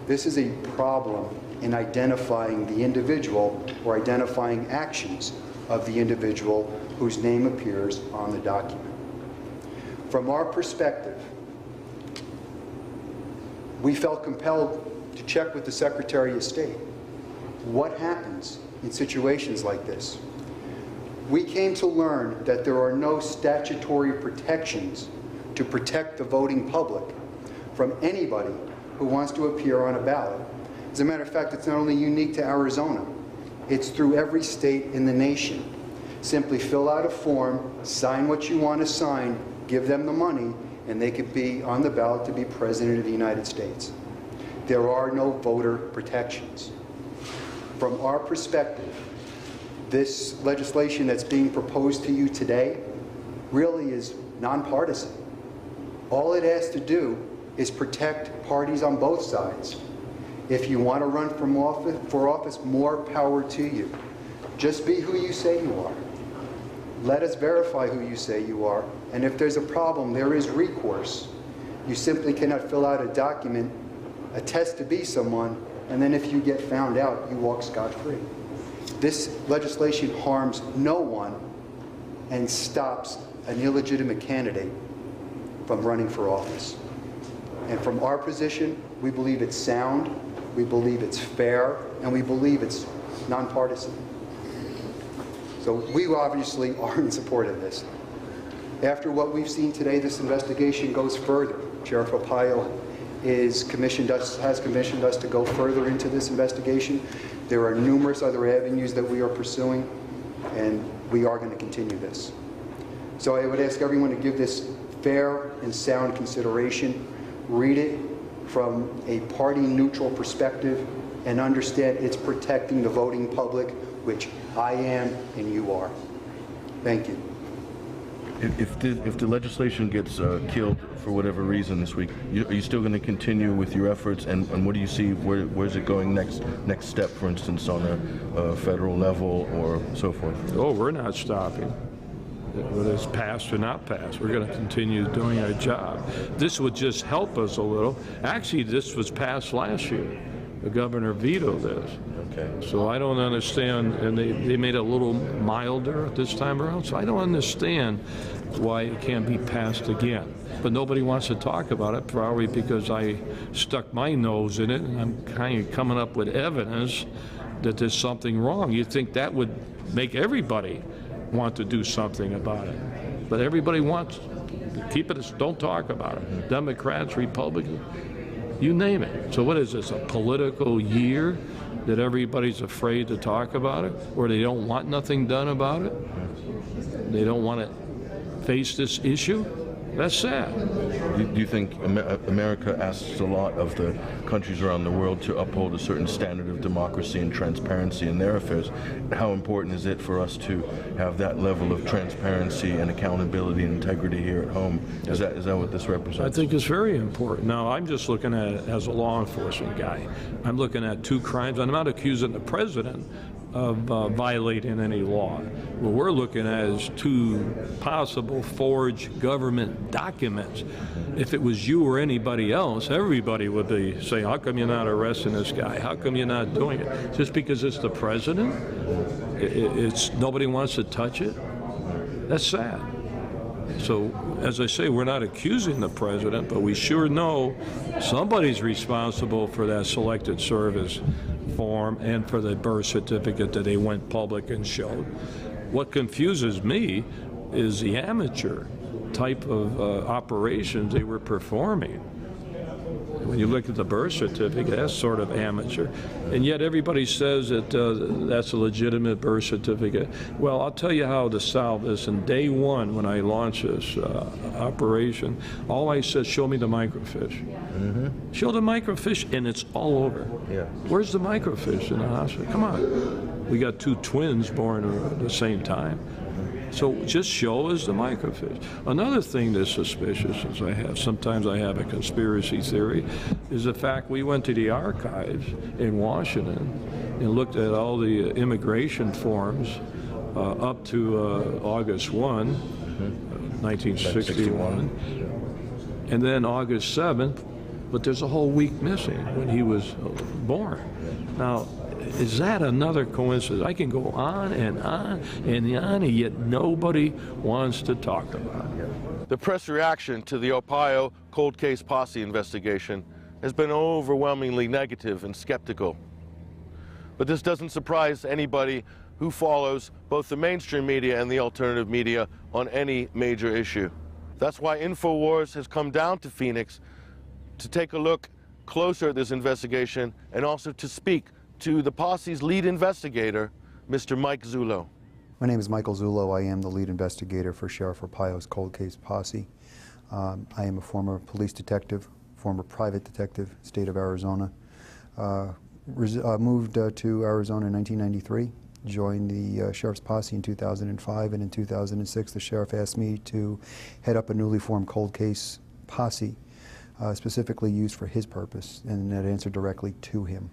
This is a problem in identifying the individual or identifying actions of the individual whose name appears on the document. From our perspective, we felt compelled to check with the Secretary of State. What happens in situations like this? We came to learn that there are no statutory protections to protect the voting public from anybody who wants to appear on a ballot. As a matter of fact, it's not only unique to Arizona, it's through every state in the nation. Simply fill out a form, sign what you want to sign, give them the money, and they could be on the ballot to be President of the United States. There are no voter protections. From our perspective, this legislation that's being proposed to you today really is nonpartisan. All it has to do is protect parties on both sides. If you want to run for office, more power to you. Just be who you say you are. Let us verify who you say you are, and if there's a problem, there is recourse. You simply cannot fill out a document, attest to be someone, and then if you get found out, you walk scot-free. This legislation harms no one and stops an illegitimate candidate from running for office. And from our position, we believe it's sound, we believe it's fair, and we believe it's nonpartisan. So we obviously are in support of this. After what we've seen today, this investigation goes further. Sheriff Arpaio has commissioned us to go further into this investigation. There are numerous other avenues that we are pursuing, and we are going to continue this. So I would ask everyone to give this fair and sound consideration. Read it from a party-neutral perspective and understand it's protecting the voting public, which I am and you are. Thank you. If the legislation gets killed for whatever reason this week, are you still going to continue with your efforts? And what do you see? Where's it going next step, for instance, on a federal level or so forth? Oh, we're not stopping. Whether it's passed or not passed, we're going to continue doing our job. This would just help us a little. Actually, this was passed last year. The governor vetoed this. Okay. So I don't understand, and they made it a little milder this time around, so I don't understand why it can't be passed again. But nobody wants to talk about it, probably because I stuck my nose in it, and I'm kind of coming up with evidence that there's something wrong. You'd think that would make everybody want to do something about it. But everybody wants to keep it, don't talk about it. Democrats, Republicans, you name it. So what is this, a political year that everybody's afraid to talk about it? Or they don't want nothing done about it? They don't want to face this issue? That's sad. Do you think America asks a lot of the countries around the world to uphold a certain standard of democracy and transparency in their affairs? How important is it for us to have that level of transparency and accountability and integrity here at home? Is that what this represents? I think it's very important. Now, I'm just looking at it as a law enforcement guy. I'm looking at 2 crimes. I'm not accusing the president of violating any law. What we're looking at is 2 possible forged government documents. If it was you or anybody else, everybody would be saying, how come you're not arresting this guy? How come you're not doing it? Just because it's the president? It's nobody wants to touch it? That's sad. So, as I say, we're not accusing the president, but we sure know somebody's responsible for that selected service form and for the birth certificate that they went public and showed. What confuses me is the amateur type of operations they were performing. When you look at the birth certificate, that's sort of amateur. And yet everybody says that that's a legitimate birth certificate. Well, I'll tell you how to solve this. In day one, when I launched this operation, all I said, show me the microfiche. Mm-hmm. Show the microfiche, and it's all over. Yeah. Where's the microfiche in the hospital? Come on. We got 2 twins born at the same time. So just show us the microfiche. Another thing that's suspicious, sometimes I have a conspiracy theory, is the fact we went to the archives in Washington and looked at all the immigration forms up to August 1, 1961, and then August 7th, but there's a whole week missing when he was born. Now, is that another coincidence? I can go on and on and on, and yet nobody wants to talk about it. The press reaction to the Ohio cold case posse investigation has been overwhelmingly negative and skeptical. But this doesn't surprise anybody who follows both the mainstream media and the alternative media on any major issue. That's why Infowars has come down to Phoenix to take a look closer at this investigation and also to speak to the posse's lead investigator, Mr. Mike Zullo. My name is Michael Zullo. I am the lead investigator for Sheriff Arpaio's cold case posse. I am a former police detective, former private detective, state of Arizona. Moved to Arizona in 1993, joined the Sheriff's posse in 2005, and in 2006 the Sheriff asked me to head up a newly formed cold case posse, specifically used for his purpose, and that answered directly to him.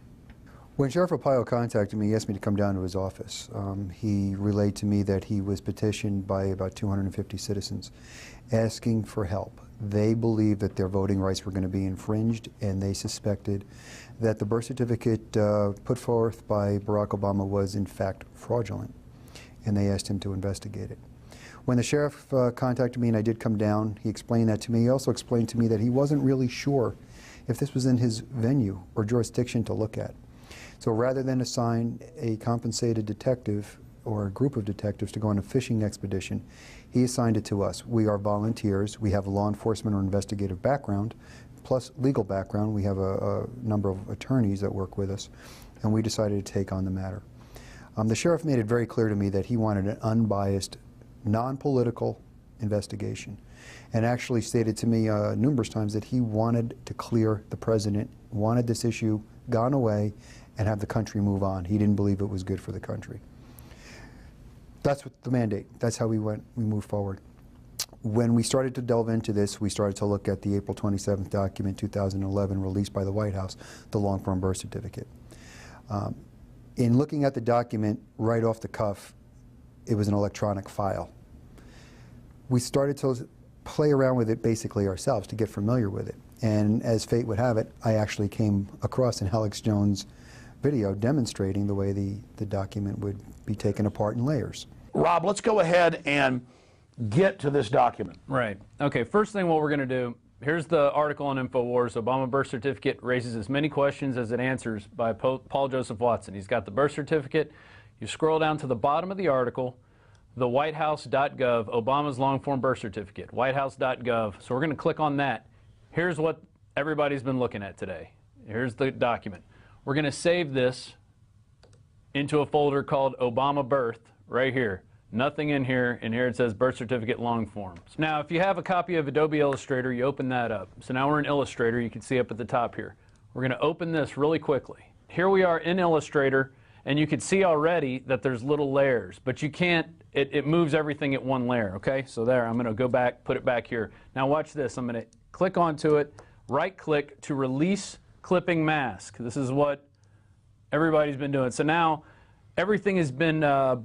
When Sheriff Arpaio contacted me, he asked me to come down to his office. He relayed to me that he was petitioned by about 250 citizens asking for help. They believed that their voting rights were going to be infringed, and they suspected that the birth certificate put forth by Barack Obama was in fact fraudulent, and they asked him to investigate it. When the sheriff contacted me and I did come down, he explained that to me. He also explained to me that he wasn't really sure if this was in his venue or jurisdiction to look at. So rather than assign a compensated detective or a group of detectives to go on a fishing expedition, he assigned it to us. We are volunteers. We have a law enforcement or investigative background, plus legal background. We have a number of attorneys that work with us, and we decided to take on the matter. The sheriff made it very clear to me that he wanted an unbiased, non-political investigation, and actually stated to me numerous times that he wanted to clear the president, wanted this issue gone away, and have the country move on. He didn't believe it was good for the country. That's what the mandate. That's how we moved forward. When we started to delve into this, we started to look at the April 27th document, 2011, released by the White House, the long-form birth certificate. In looking at the document right off the cuff, it was an electronic file. We started to play around with it basically ourselves to get familiar with it. And as fate would have it, I actually came across an Alex Jones video demonstrating the way the document would be taken apart in layers. Rob, let's go ahead and get to this document. Right. Okay, first thing what we're going to do, here's the article on Infowars. Obama birth certificate raises as many questions as it answers by Paul Joseph Watson. He's got the birth certificate. You scroll down to the bottom of the article, the whitehouse.gov, Obama's long-form birth certificate, whitehouse.gov. So we're going to click on that. Here's what everybody's been looking at today. Here's the document. We're going to save this into a folder called Obama Birth right here. Nothing in here, and here it says birth certificate long form. Now, if you have a copy of Adobe Illustrator, you open that up. So now we're in Illustrator. You can see up at the top here. We're going to open this really quickly. Here we are in Illustrator, and you can see already that there's little layers, but you can't, it moves everything at one layer, okay? So there, I'm going to go back, put it back here. Now watch this. I'm going to click onto it, right-click to release clipping mask. This is what everybody's been doing. So now everything has been all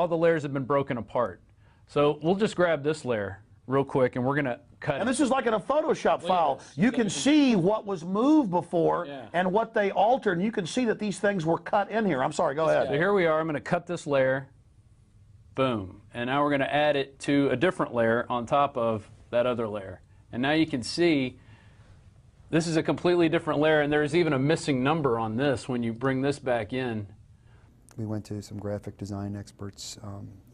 the layers have been broken apart. So we'll just grab this layer real quick, and we're going to cut And it. this is like in a Photoshop file. You can see what was moved before and what they altered, and you can see that these things were cut in here. I'm sorry, go ahead. So here we are. I'm going to cut this layer. Boom. And now we're going to add it to a different layer on top of that other layer. And now you can see this is a completely different layer, and there's even a missing number on this when you bring this back in. We went to some graphic design experts,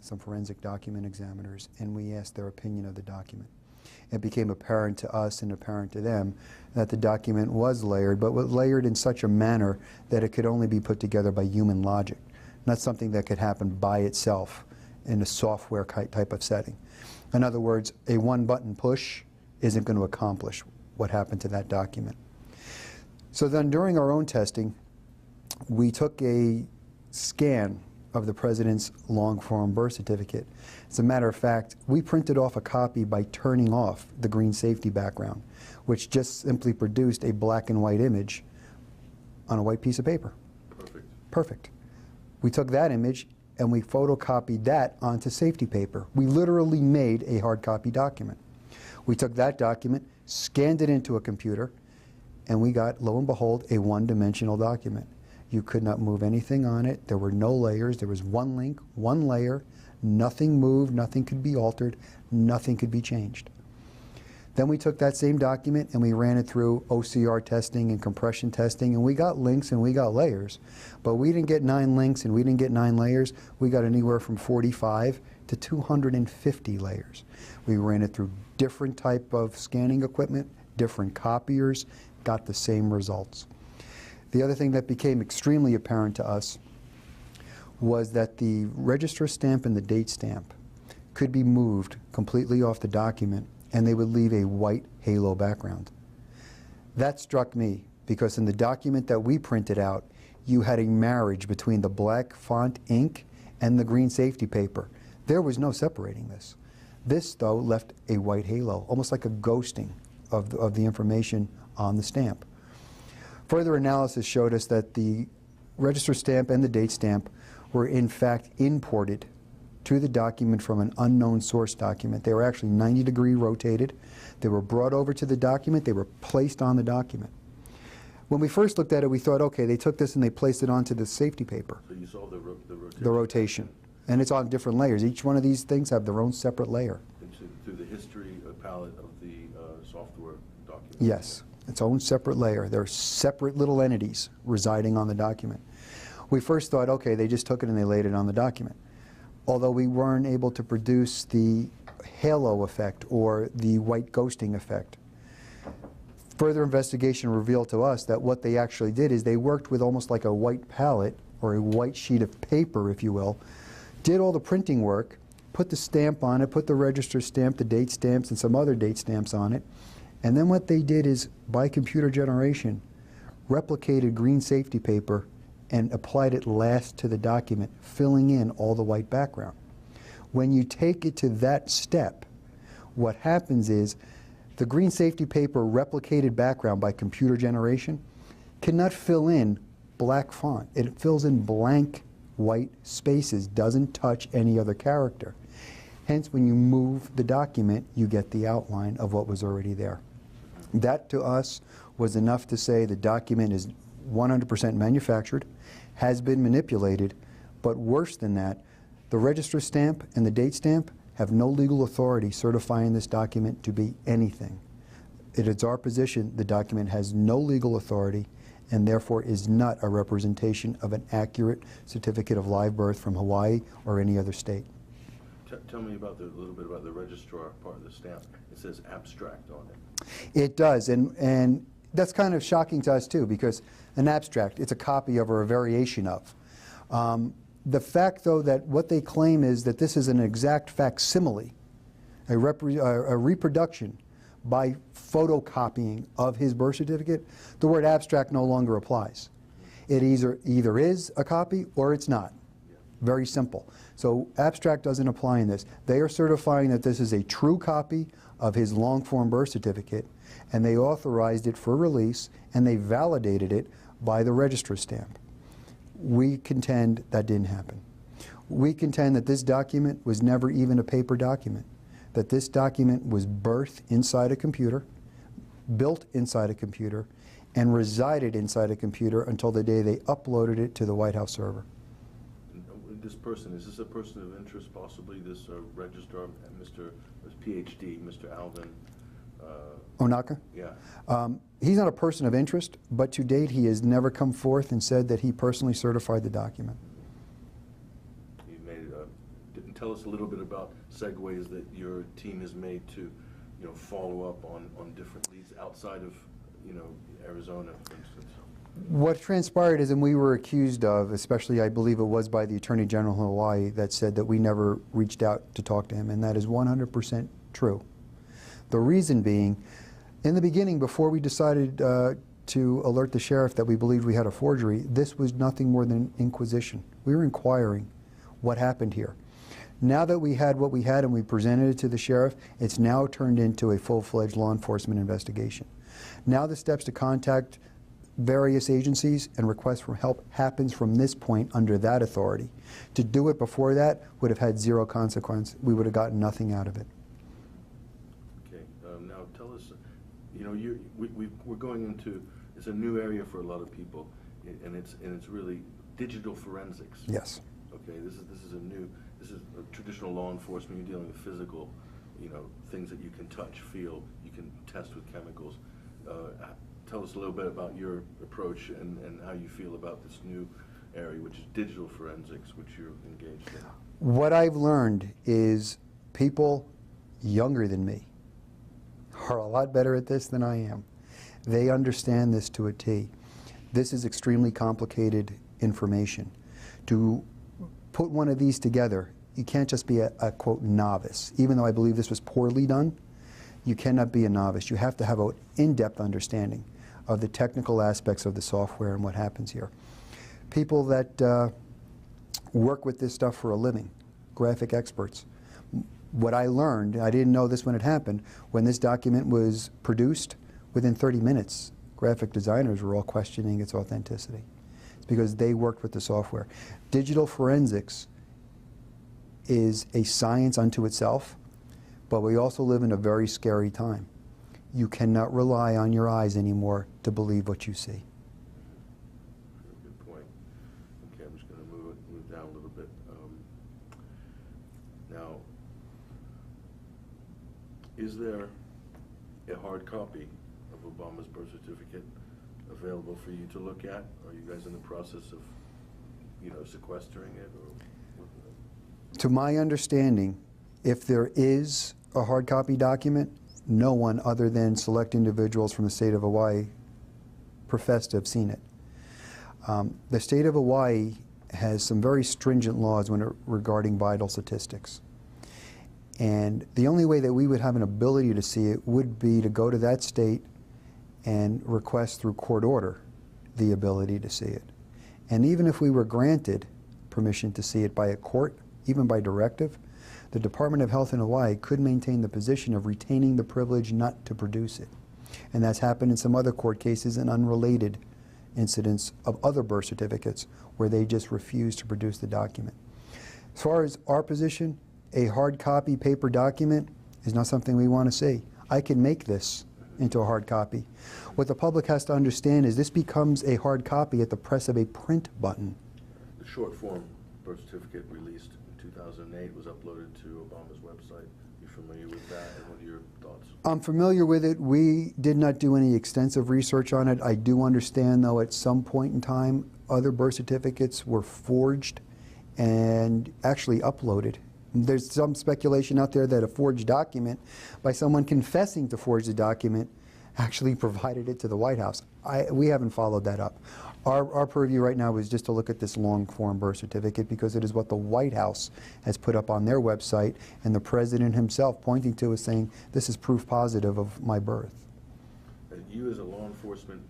some forensic document examiners, and we asked their opinion of the document. it became apparent to us and apparent to them that the document was layered, but was layered in such a manner that it could only be put together by human logic, not something that could happen by itself in a software type of setting. In other words, a one-button push isn't going to accomplish what happened to that document. So then during our own testing, we took a scan of the president's long-form birth certificate. As a matter of fact, we printed off a copy by turning off the green safety background, which just simply produced a black and white image on a white piece of paper. Perfect. Perfect. We took that image and we photocopied that onto safety paper. We literally made a hard copy document. We took that document, scanned it into a computer, and we got, lo and behold, a one-dimensional document. You could not move anything on it. There were no layers. There was one link, one layer. Nothing moved, nothing could be altered, nothing could be changed. Then we took that same document and we ran it through OCR testing and compression testing, and we got links and we got layers. But we didn't get 9 links and we didn't get 9 layers. We got anywhere from 45 to 250 layers. We ran it through different type of scanning equipment, different copiers, got the same results. The other thing that became extremely apparent to us was that the register stamp and the date stamp could be moved completely off the document and they would leave a white halo background. That struck me because in the document that we printed out, you had a marriage between the black font ink and the green safety paper. There was no separating this. This, though, left a white halo, almost like a ghosting of the information on the stamp. Further analysis showed us that the register stamp and the date stamp were in fact imported to the document from an unknown source document. They were actually 90-degree rotated. They were brought over to the document. They were placed on the document. When we first looked at it, we thought, okay, they took this and they placed it onto the safety paper. So you saw the rotation? The rotation. And it's on different layers. Each one of these things have their own separate layer. Through the history palette of the software document? Yes. Its own separate layer. They're separate little entities residing on the document. We first thought, okay, they just took it and they laid it on the document. Although we weren't able to produce the halo effect or the white ghosting effect. Further investigation revealed to us that what they actually did is they worked with almost like a white palette or a white sheet of paper, if you will, did all the printing work, put the stamp on it, put the register stamp, the date stamps, and some other date stamps on it. And then what they did is, by computer generation, replicated green safety paper and applied it last to the document, filling in all the white background. When you take it to that step, what happens is the green safety paper replicated background by computer generation cannot fill in black font. It fills in blank white spaces, doesn't touch any other character. Hence, when you move the document, you get the outline of what was already there. That, to us, was enough to say the document is 100% manufactured, has been manipulated, but worse than that, the register stamp and the date stamp have no legal authority certifying this document to be anything. It is our position the document has no legal authority and therefore is not a representation of an accurate certificate of live birth from Hawaii or any other state. Tell me about a little bit about the registrar part of the stamp. It says abstract on it. It does, and that's kind of shocking to us too, because an abstract, it's a copy of or a variation of. The fact, though, that what they claim is that this is an exact facsimile, a reproduction by photocopying of his birth certificate, the word abstract no longer applies. It either is a copy or it's not. Very simple. So abstract doesn't apply in this. They are certifying that this is a true copy of his long-form birth certificate, and they authorized it for release, and they validated it by the registrar stamp. We contend that didn't happen. We contend that this document was never even a paper document, that this document was birthed inside a computer, built inside a computer, and resided inside a computer until the day they uploaded it to the White House server. This person, is this a person of interest, possibly, this registrar, Mr. PhD, Mr. Alvin? Onaka? Yeah. He's not a person of interest, but to date he has never come forth and said that he personally certified the document. You made, tell us a little bit about segues that your team has made to follow up on different leads outside of, Arizona, for instance? What transpired is, and we were accused of, especially I believe it was by the Attorney General of Hawaii, that said that we never reached out to talk to him, and that is 100% true. The reason being, in the beginning, before we decided to alert the sheriff that we believed we had a forgery, this was nothing more than inquisition. We were inquiring what happened here. Now that we had what we had and we presented it to the sheriff, it's now turned into a full-fledged law enforcement investigation. Now the steps to contact various agencies and request for help happens from this point under that authority. To do it before that would have had zero consequence. We would have gotten nothing out of it. Okay, now tell us, we're going into, it's a new area for a lot of people, and it's really digital forensics. Yes. Okay, this is a traditional law enforcement. You're dealing with physical, things that you can touch, feel, you can test with chemicals. Tell us a little bit about your approach and how you feel about this new area, which is digital forensics, which you're engaged in. What I've learned is people younger than me are a lot better at this than I am. They understand this to a T. This is extremely complicated information. To put one of these together, you can't just be a quote, novice. Even though I believe this was poorly done, you cannot be a novice. You have to have an in-depth understanding of the technical aspects of the software and what happens here. People that work with this stuff for a living, graphic experts. What I learned, I didn't know this when it happened, when this document was produced, within 30 minutes, graphic designers were all questioning its authenticity. It's because they worked with the software. Digital forensics is a science unto itself, but we also live in a very scary time. You cannot rely on your eyes anymore to believe what you see. Good point. Okay, I'm just going to move down a little bit. Now, is there a hard copy of Obama's birth certificate available for you to look at? Are you guys in the process of, sequestering it? Or to my understanding, if there is a hard copy document, no one other than select individuals from the state of Hawaii profess to have seen it. The state of Hawaii has some very stringent laws regarding vital statistics. And the only way that we would have an ability to see it would be to go to that state and request through court order the ability to see it. And even if we were granted permission to see it by a court, even by directive, the Department of Health in Hawaii could maintain the position of retaining the privilege not to produce it. And that's happened in some other court cases and unrelated incidents of other birth certificates where they just refuse to produce the document. As far as our position, a hard copy paper document is not something we want to see. I can make this into a hard copy. What the public has to understand is this becomes a hard copy at the press of a print button. The short form birth certificate released in 2008 was uploaded to Obama's website. You familiar with that, and what are your thoughts? I'm familiar with it. We did not do any extensive research on it. I do understand, though, at some point in time, other birth certificates were forged and actually uploaded. There's some speculation out there that a forged document by someone confessing to forge the document actually provided it to the White House. We haven't followed that up. Our purview right now is just to look at this long-form birth certificate because it is what the White House has put up on their website, and the President himself pointing to is saying, this is proof positive of my birth. You as a law enforcement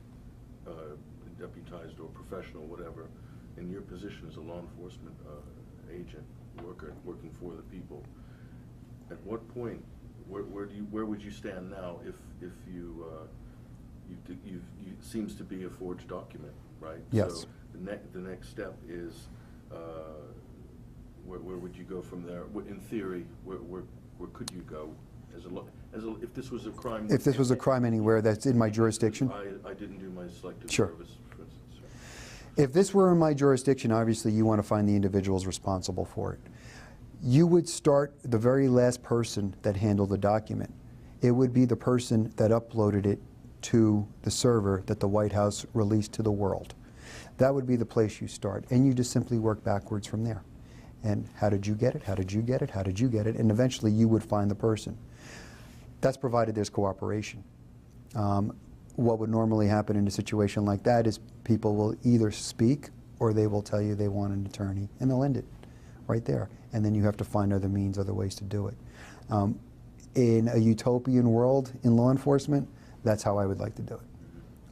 deputized or professional, whatever, in your position as a law enforcement agent, working for the people, at what point, where would you stand now if you seems to be a forged document, right? Yes. So the next step is where would you go from there? In theory, where could you go if this was a crime? If this was a crime anywhere that's in my jurisdiction? I didn't do my selective Sure. service, for instance. If this were in my jurisdiction, obviously you want to find the individuals responsible for it. You would start the very last person that handled the document. It would be the person that uploaded it to the server that the White House released to the world. That would be the place you start, and you just simply work backwards from there. And how did you get it? How did you get it? How did you get it? And eventually you would find the person. That's provided there's cooperation. What would normally happen in a situation like that is people will either speak or they will tell you they want an attorney, and they'll end it right there. And then you have to find other means, other ways to do it. In a utopian world in law enforcement, that's how I would like to do it.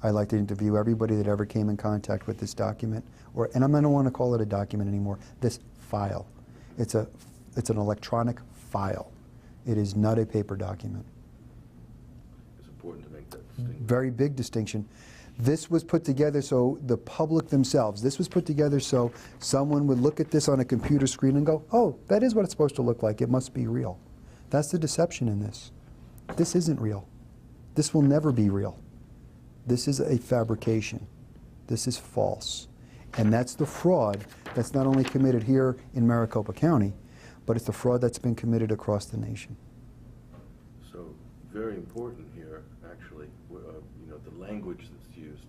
I'd like to interview everybody that ever came in contact with this document, and I don't want to call it a document anymore, this file. It's an electronic file. It is not a paper document. It's important to make that distinction. Very big distinction. This was put together so the public themselves, this was put together so someone would look at this on a computer screen and go, oh, that is what it's supposed to look like. It must be real. That's the deception in this. This isn't real. This will never be real. This is a fabrication. This is false. And that's the fraud that's not only committed here in Maricopa County, but it's the fraud that's been committed across the nation. So very important here, actually, the language that's used,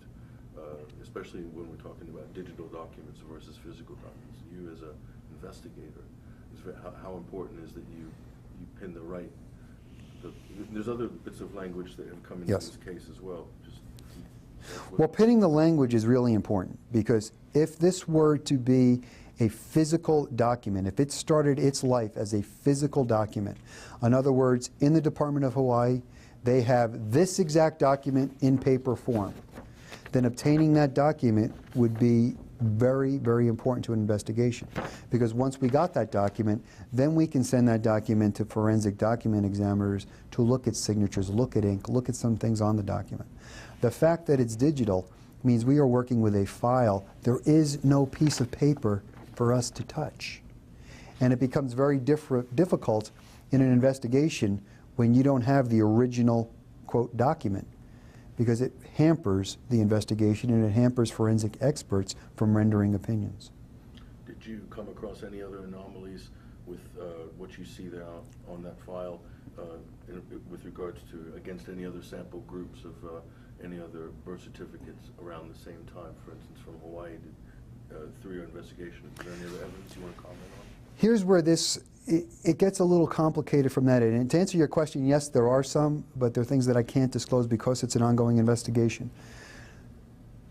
especially when we're talking about digital documents versus physical documents. You as an investigator, how important is that you pin the right. There's other bits of language that have come into Yes. this case as well. Well, pinning the language is really important, because if this were to be a physical document, if it started its life as a physical document, in other words, in the Department of Hawaii, they have this exact document in paper form, then obtaining that document would be very, very important to an investigation. Because once we got that document, then we can send that document to forensic document examiners to look at signatures, look at ink, look at some things on the document. The fact that it's digital means we are working with a file. There is no piece of paper for us to touch. And it becomes very difficult in an investigation when you don't have the original, quote, document, because it hampers the investigation and it hampers forensic experts from rendering opinions. Did you come across any other anomalies with what you see there on that file with regards to against any other sample groups of any other birth certificates around the same time, for instance, from Hawaii through your investigation? Is there any other evidence you want to comment on? Here's where it gets a little complicated from that. And to answer your question, yes, there are some, but there are things that I can't disclose because it's an ongoing investigation.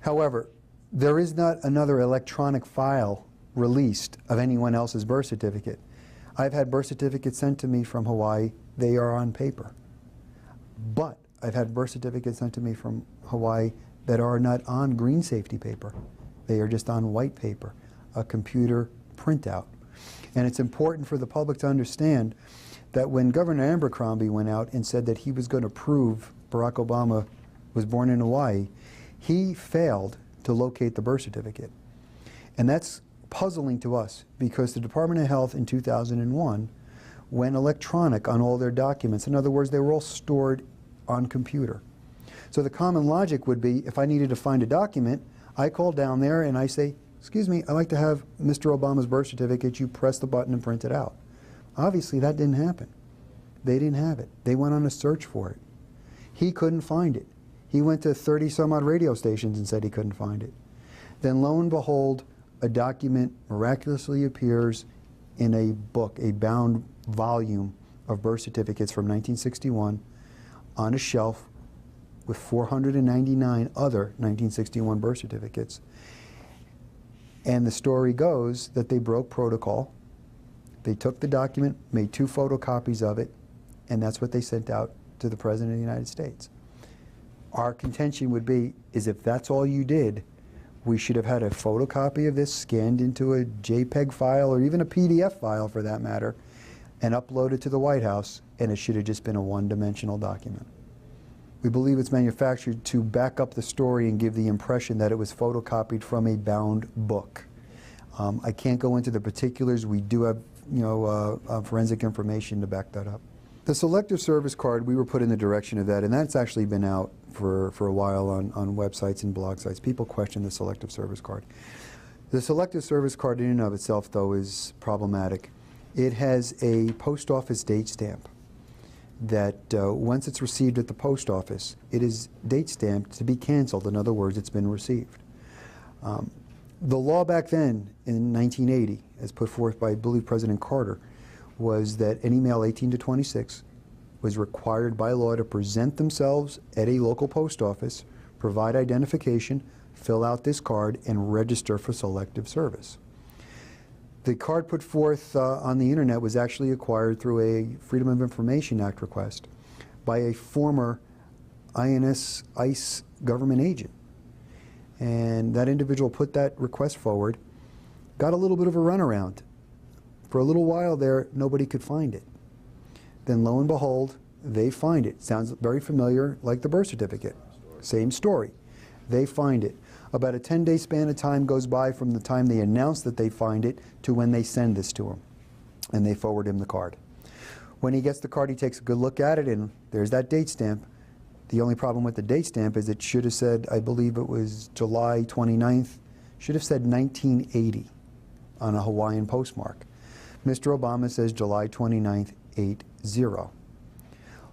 However, there is not another electronic file released of anyone else's birth certificate. I've had birth certificates sent to me from Hawaii. They are on paper. But I've had birth certificates sent to me from Hawaii that are not on green safety paper. They are just on white paper, a computer printout. And it's important for the public to understand that when Governor Abercrombie went out and said that he was going to prove Barack Obama was born in Hawaii, he failed to locate the birth certificate. And that's puzzling to us, because the Department of Health in 2001 went electronic on all their documents. In other words, they were all stored on computer. So the common logic would be, if I needed to find a document, I call down there and I say, excuse me, I'd like to have Mr. Obama's birth certificate. You press the button and print it out. Obviously, that didn't happen. They didn't have it. They went on a search for it. He couldn't find it. He went to 30-some-odd radio stations and said he couldn't find it. Then, lo and behold, a document miraculously appears in a book, a bound volume of birth certificates from 1961 on a shelf with 499 other 1961 birth certificates. And the story goes that they broke protocol. They took the document, made 2 photocopies of it, and that's what they sent out to the President of the United States. Our contention would be, is if that's all you did, we should have had a photocopy of this scanned into a JPEG file, or even a PDF file for that matter, and uploaded to the White House, and it should have just been a one-dimensional document. We believe it's manufactured to back up the story and give the impression that it was photocopied from a bound book. I can't go into the particulars. We do have, forensic information to back that up. The Selective Service Card, we were put in the direction of that, and that's actually been out for a while on websites and blog sites. People question the Selective Service Card. The Selective Service Card in and of itself, though, is problematic. It has a post office date stamp that once it's received at the post office, it is date stamped to be canceled. In other words, it's been received. The law back then, in 1980, as put forth by, I believe, President Carter, was that any male 18 to 26 was required by law to present themselves at a local post office, provide identification, fill out this card, and register for selective service. The card put forth on the internet was actually acquired through a Freedom of Information Act request by a former ICE government agent. And that individual put that request forward, got a little bit of a runaround. For a little while there, nobody could find it. Then lo and behold, they find it. Sounds very familiar, like the birth certificate. Same story. They find it. About a 10-day span of time goes by from the time they announce that they find it to when they send this to him. And they forward him the card. When he gets the card, he takes a good look at it, and there's that date stamp. The only problem with the date stamp is it should have said, I believe it was July 29th, should have said 1980 on a Hawaiian postmark. Mr. Obama says July 29th, 80.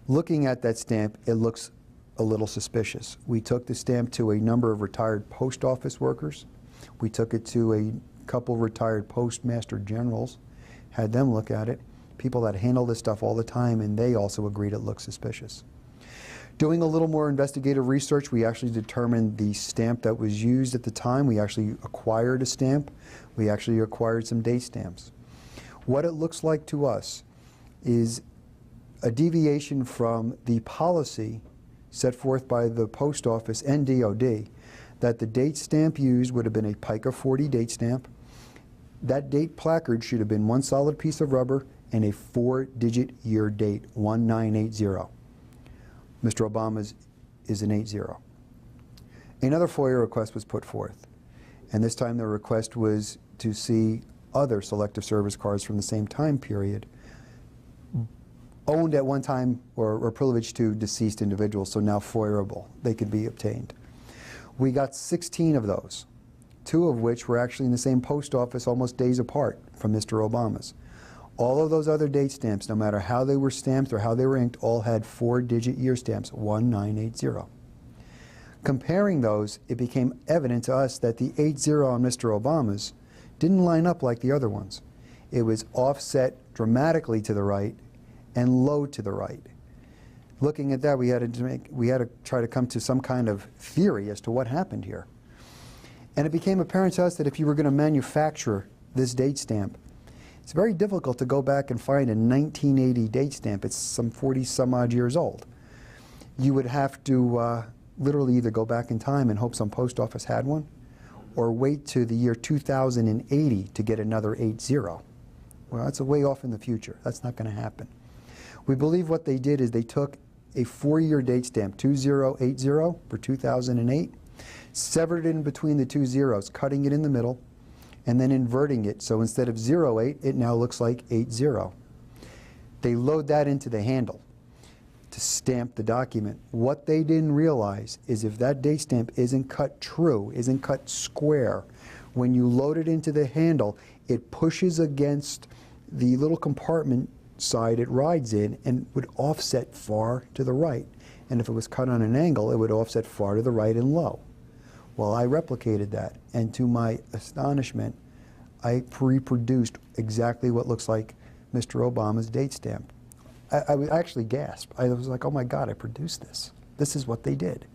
Looking at that stamp, it looks a little suspicious. We took the stamp to a number of retired post office workers. We took it to a couple retired postmaster generals, had them look at it, people that handle this stuff all the time, and they also agreed it looks suspicious. Doing a little more investigative research, we actually determined the stamp that was used at the time. We actually acquired a stamp. We actually acquired some date stamps. What it looks like to us is a deviation from the policy set forth by the Post Office and DOD that the date stamp used would have been a PICA 40 date stamp. That date placard should have been one solid piece of rubber and a 4-digit year date, 1980. Mr. Obama's is an 80. Another FOIA request was put forth, and this time the request was to see other selective service cards from the same time period owned at one time or privileged to deceased individuals, so now FOIAable. They could be obtained. We got 16 of those, 2 of which were actually in the same post office almost days apart from Mr. Obama's. All of those other date stamps, no matter how they were stamped or how they were inked, all had 4-digit year stamps, 1980. Comparing those, it became evident to us that the 80 on Mr. Obama's didn't line up like the other ones. It was offset dramatically to the right and low to the right. Looking at that, we had to try to come to some kind of theory as to what happened here. And it became apparent to us that if you were going to manufacture this date stamp, it's very difficult to go back and find a 1980 date stamp. It's some 40-some-odd years old. You would have to literally either go back in time and hope some post office had one, or wait to the year 2080 to get another 80. Well, that's a way off in the future. That's not going to happen. We believe what they did is they took a 4-year date stamp, 2080 for 2008, severed it in between the 2 zeros, cutting it in the middle, and then inverting it. So instead of 08, it now looks like 80. They load that into the handle to stamp the document. What they didn't realize is if that date stamp isn't cut true, isn't cut square, when you load it into the handle, it pushes against the little compartment side it rides in and would offset far to the right. And if it was cut on an angle, it would offset far to the right and low. Well, I replicated that, and to my astonishment, I reproduced exactly what looks like Mr. Obama's date stamp. I actually gasped. I was like, oh my God, I produced this. This is what they did.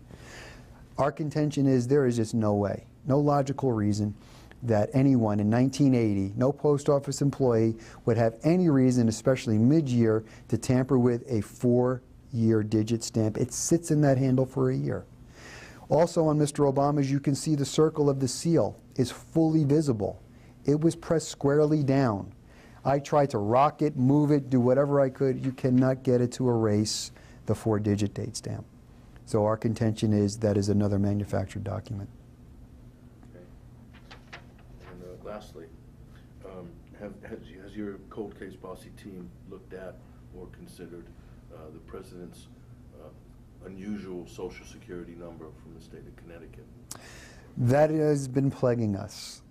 Our contention is there is just no way, no logical reason that anyone in 1980, no post office employee, would have any reason, especially mid-year, to tamper with a 4-year digit stamp. It sits in that handle for a year. Also on Mr. Obama's, you can see the circle of the seal is fully visible. It was pressed squarely down. I tried to rock it, move it, do whatever I could. You cannot get it to erase the 4-digit date stamp. So our contention is that is another manufactured document. Okay. And lastly, has your cold case posse team looked at or considered the president's unusual Social Security number from the state of Connecticut? That has been plaguing us.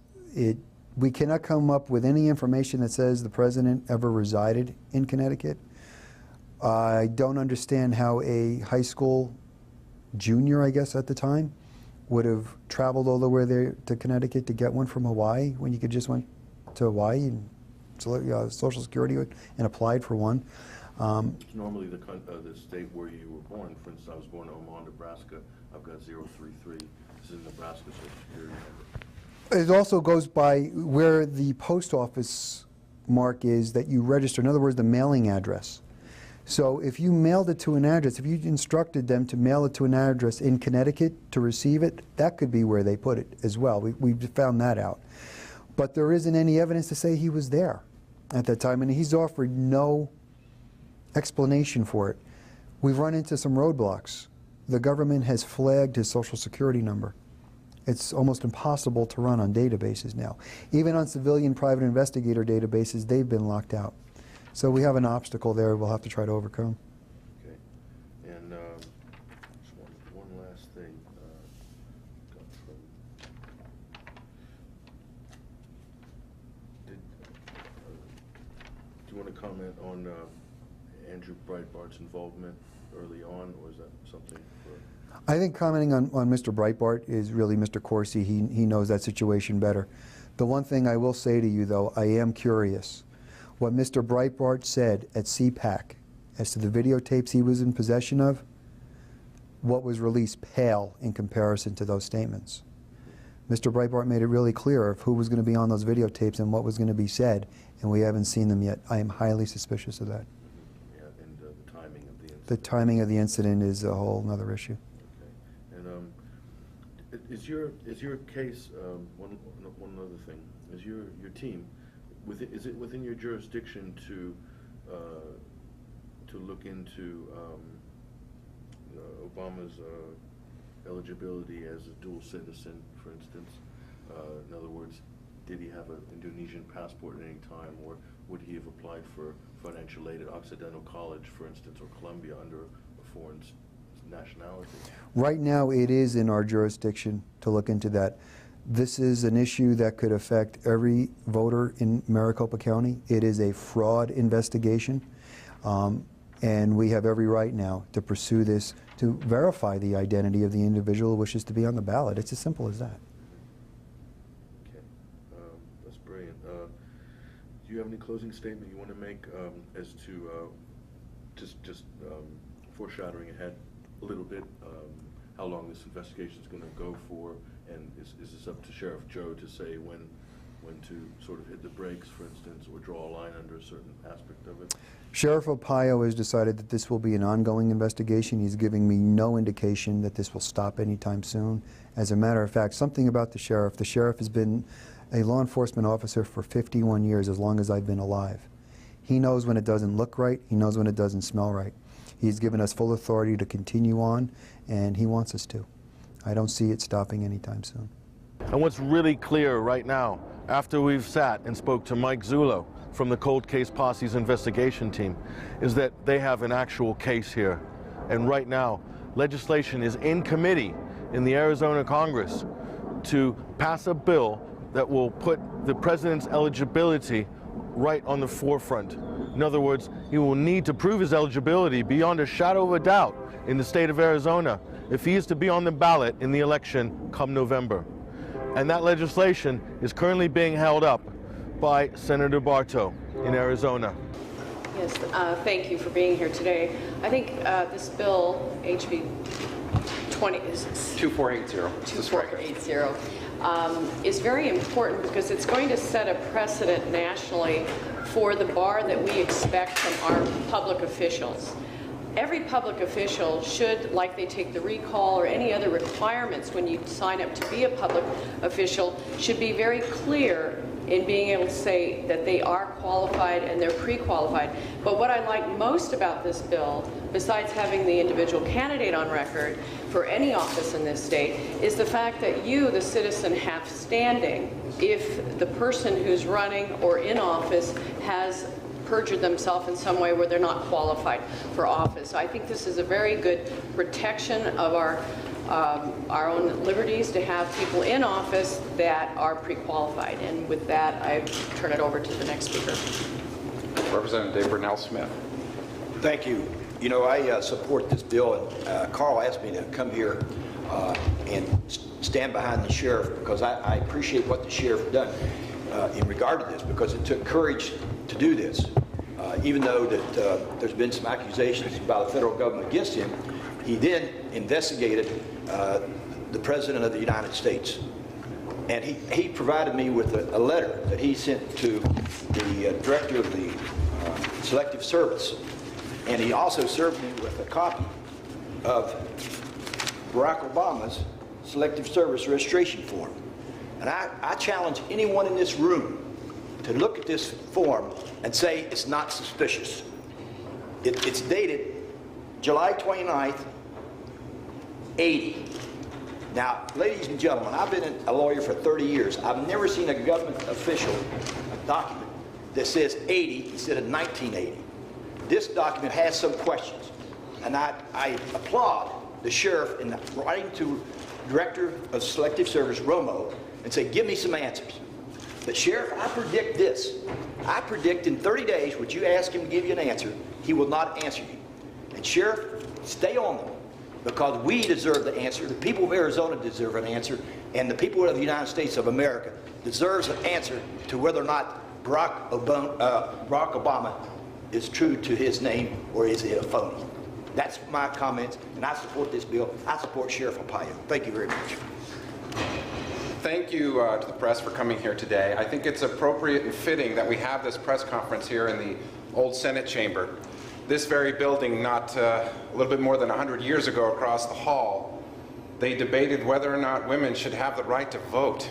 We cannot come up with any information that says the president ever resided in Connecticut. I don't understand how a high school junior, I guess at the time, would have traveled all the way there to Connecticut to get one from Hawaii when you could just went to Hawaii and Social Security and applied for one. It's normally the state where you were born. For instance, I was born in Omaha, Nebraska. I've got 033. This is Nebraska Social Security number. It also goes by where the post office mark is that you register. In other words, the mailing address. So if you mailed it to an address, if you instructed them to mail it to an address in Connecticut to receive it, that could be where they put it as well. We found that out. But there isn't any evidence to say he was there at that time, and he's offered no explanation for it. We've run into some roadblocks. The government has flagged his Social Security number. It's almost impossible to run on databases now. Even on civilian private investigator databases, they've been locked out. So we have an obstacle there we'll have to try to overcome. Okay. And just one last thing. Do you want to comment on Andrew Breitbart's involvement early on, or is that something for... I think commenting on Mr. Breitbart is really Mr. Corsi. He knows that situation better. The one thing I will say to you, though, I am curious. What Mr. Breitbart said at CPAC as to the videotapes he was in possession of, what was released pale in comparison to those statements. Mr. Breitbart made it really clear of who was going to be on those videotapes and what was going to be said, and we haven't seen them yet. I am highly suspicious of that. Yeah, and the timing of the incident. The timing of the incident is a whole other issue. Okay. And is your case, one other thing, is your team, is it within your jurisdiction to look into Obama's eligibility as a dual citizen, for instance? In other words, did he have an Indonesian passport at any time, or would he have applied for financial aid at Occidental College, for instance, or Columbia under a foreign nationality? Right now, it is in our jurisdiction to look into that. This is an issue that could affect every voter in Maricopa County. It is a fraud investigation, and we have every right now to pursue this to verify the identity of the individual who wishes to be on the ballot. It's as simple as that. Okay, that's brilliant. Do you have any closing statement you want to make as to just foreshadowing ahead a little bit how long this investigation is going to go for, and is this up to Sheriff Joe to say when to sort of hit the brakes, for instance, or draw a line under a certain aspect of it? Sheriff Arpaio has decided that this will be an ongoing investigation. He's giving me no indication that this will stop anytime soon. As a matter of fact, something about the sheriff has been a law enforcement officer for 51 years, as long as I've been alive. He knows when it doesn't look right. He knows when it doesn't smell right. He's given us full authority to continue on, and he wants us to. I don't see it stopping anytime soon. And what's really clear right now, after we've sat and spoke to Mike Zullo from the Cold Case Posse's investigation team, is that they have an actual case here. And right now, legislation is in committee in the Arizona Congress to pass a bill that will put the president's eligibility right on the forefront. In other words, he will need to prove his eligibility beyond a shadow of a doubt in the state of Arizona if he is to be on the ballot in the election come November. And that legislation is currently being held up by Senator Bartow in Arizona. Yes, thank you for being here today. I think this bill, HB 2480, is very important because it's going to set a precedent nationally for the bar that we expect from our public officials. Every public official should, like they take the recall or any other requirements when you sign up to be a public official, should be very clear in being able to say that they are qualified and they're pre-qualified. But what I like most about this bill, besides having the individual candidate on record for any office in this state, is the fact that you, the citizen, have standing if the person who's running or in office has perjured themselves in some way where they're not qualified for office. So I think this is a very good protection of our own liberties to have people in office that are pre-qualified. And with that, I turn it over to the next speaker. Representative Burnell Smith. Thank you. You know, I support this bill, and Carl asked me to come here and stand behind the sheriff because I appreciate what the sheriff done in regard to this, because it took courage to do this. even though that there's been some accusations by the federal government against him, he then investigated the President of the United States. And he provided me with a letter that he sent to the director of the Selective Service. And he also served me with a copy of Barack Obama's Selective Service registration form. And I challenge anyone in this room to look at this form and say it's not suspicious. It's dated July 29th, 80. Now, ladies and gentlemen, I've been a lawyer for 30 years. I've never seen a government official document that says 80 instead of 1980. This document has some questions, and I applaud the sheriff in writing to Director of Selective Service, Romo, and say, give me some answers. But Sheriff, I predict this. I predict in 30 days, would you ask him to give you an answer, he will not answer you. And Sheriff, stay on them, because we deserve the answer. The people of Arizona deserve an answer, and the people of the United States of America deserves an answer to whether or not Barack Obama is true to his name or is it a phony. That's my comments, and I support this bill. I support Sheriff Arpaio. Thank you very much. Thank you to the press for coming here today. I think it's appropriate and fitting that we have this press conference here in the old Senate chamber. This very building, not a little bit more than 100 years ago across the hall, they debated whether or not women should have the right to vote.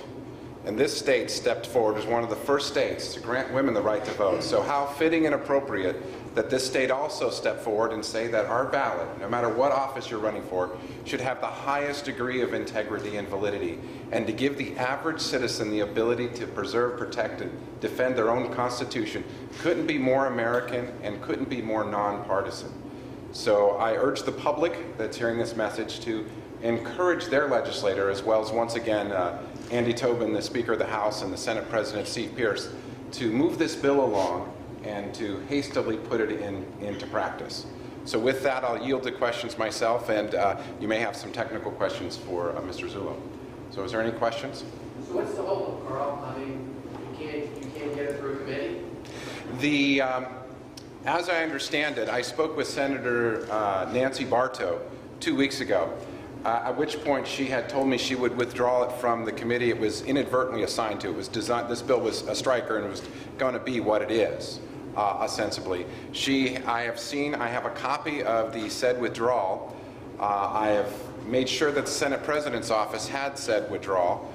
And this state stepped forward as one of the first states to grant women the right to vote. So how fitting and appropriate that this state also step forward and say that our ballot, no matter what office you're running for, should have the highest degree of integrity and validity, and to give the average citizen the ability to preserve, protect, and defend their own Constitution couldn't be more American and couldn't be more nonpartisan. So I urge the public that's hearing this message to encourage their legislator, as well as, once again, Andy Tobin, the Speaker of the House, and the Senate President Steve Pierce, to move this bill along and to hastily put it into practice. So with that, I'll yield to questions myself, and you may have some technical questions for Mr. Zullo. So is there any questions? So what's the holdup, Carl? I mean, you can't get it through a committee? The, as I understand it, I spoke with Senator Nancy Bartow 2 weeks ago, at which point she had told me she would withdraw it from the committee. It was inadvertently assigned to. It was designed, this bill was a striker, and it was going to be what it is, ostensibly. I have a copy of the said withdrawal. I have made sure that the Senate President's office had said withdrawal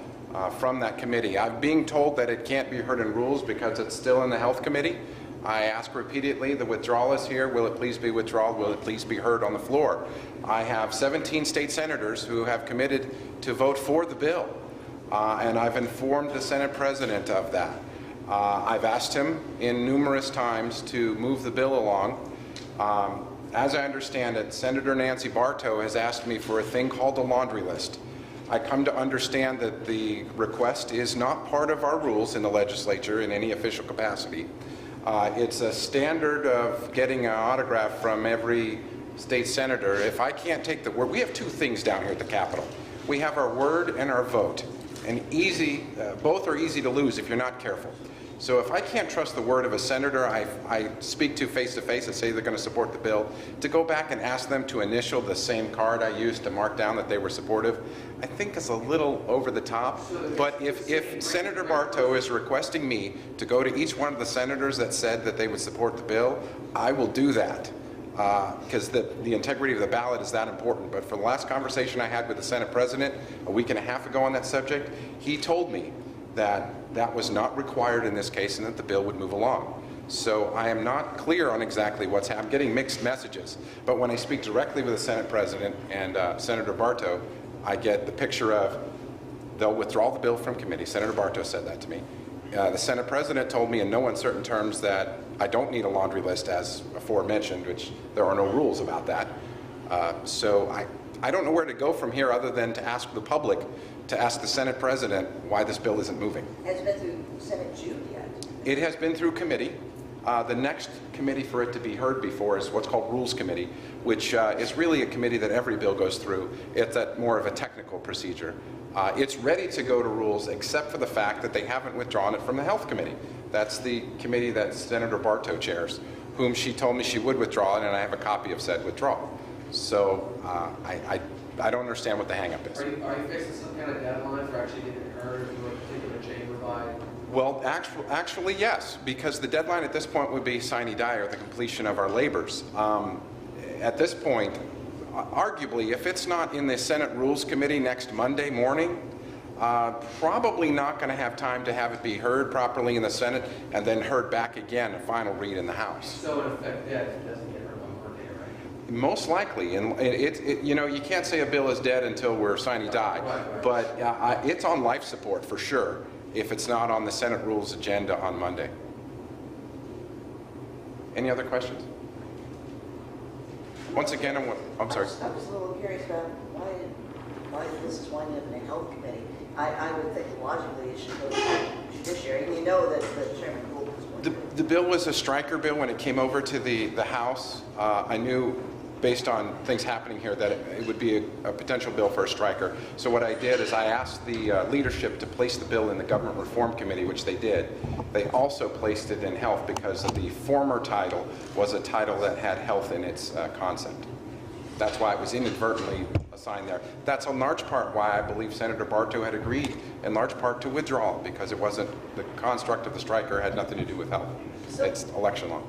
from that committee. I'm being told that it can't be heard in rules because it's still in the Health Committee. I ask repeatedly, the withdrawal is here, will it please be withdrawn, will it please be heard on the floor? I have 17 state senators who have committed to vote for the bill, and I've informed the Senate President of that. I've asked him in numerous times to move the bill along. As I understand it, Senator Nancy Bartow has asked me for a thing called a laundry list. I come to understand that the request is not part of our rules in the legislature in any official capacity. It's a standard of getting an autograph from every state senator. If I can't take the word, we have two things down here at the Capitol. We have our word and our vote, and both are easy to lose if you're not careful. So if I can't trust the word of a senator I speak to face-to-face and say they're going to support the bill, to go back and ask them to initial the same card I used to mark down that they were supportive, I think is a little over the top. But if Senator Bartow is requesting me to go to each one of the senators that said that they would support the bill, I will do that. Because the integrity of the ballot is that important. But for the last conversation I had with the Senate President a week and a half ago on that subject, he told me that that was not required in this case and that the bill would move along. So I am not clear on exactly what's happening. I'm getting mixed messages. But when I speak directly with the Senate President and Senator Bartow, I get the picture of they'll withdraw the bill from committee. Senator Bartow said that to me. The Senate President told me in no uncertain terms that I don't need a laundry list as aforementioned, which there are no rules about that. So I don't know where to go from here other than to ask the public, to ask the Senate President why this bill isn't moving. Has it been through Senate June yet? It has been through committee. The next committee for it to be heard before is what's called Rules Committee, which is really a committee that every bill goes through. It's more of a technical procedure. It's ready to go to Rules except for the fact that they haven't withdrawn it from the Health Committee. That's the committee that Senator Bartow chairs. whom she told me she would withdraw it, and I have a copy of said withdrawal. So I don't understand what the hang-up is. Are you fixing some kind of deadline for actually getting it heard if you want to take it to chamber by? Well, actually, yes, because the deadline at this point would be sine die, or the completion of our labors. At this point, arguably, if it's not in the Senate Rules Committee next Monday morning, probably not going to have time to have it be heard properly in the Senate and then heard back again, a final read in the House. So in effect, dead if it doesn't get heard on Monday, right? Most likely, and you know, you can't say a bill is dead until we're sine die, but it's on life support for sure if it's not on the Senate Rules agenda on Monday. Any other questions? Once again, I'm sorry. I was a little curious about why this is winding up in a health committee. I would think logically it should go to the judiciary. And you know that the chairman ruled this one. The bill was a striker bill when it came over to the House. I knew, based on things happening here, that it would be a potential bill for a striker. So what I did is I asked the leadership to place the bill in the Government Reform Committee, which they did. They also placed it in health because the former title was a title that had health in its concept. That's why it was inadvertently assigned there. That's in large part why I believe Senator Bartow had agreed, in large part, to withdraw, because it wasn't, the construct of the striker had nothing to do with health. It's election law.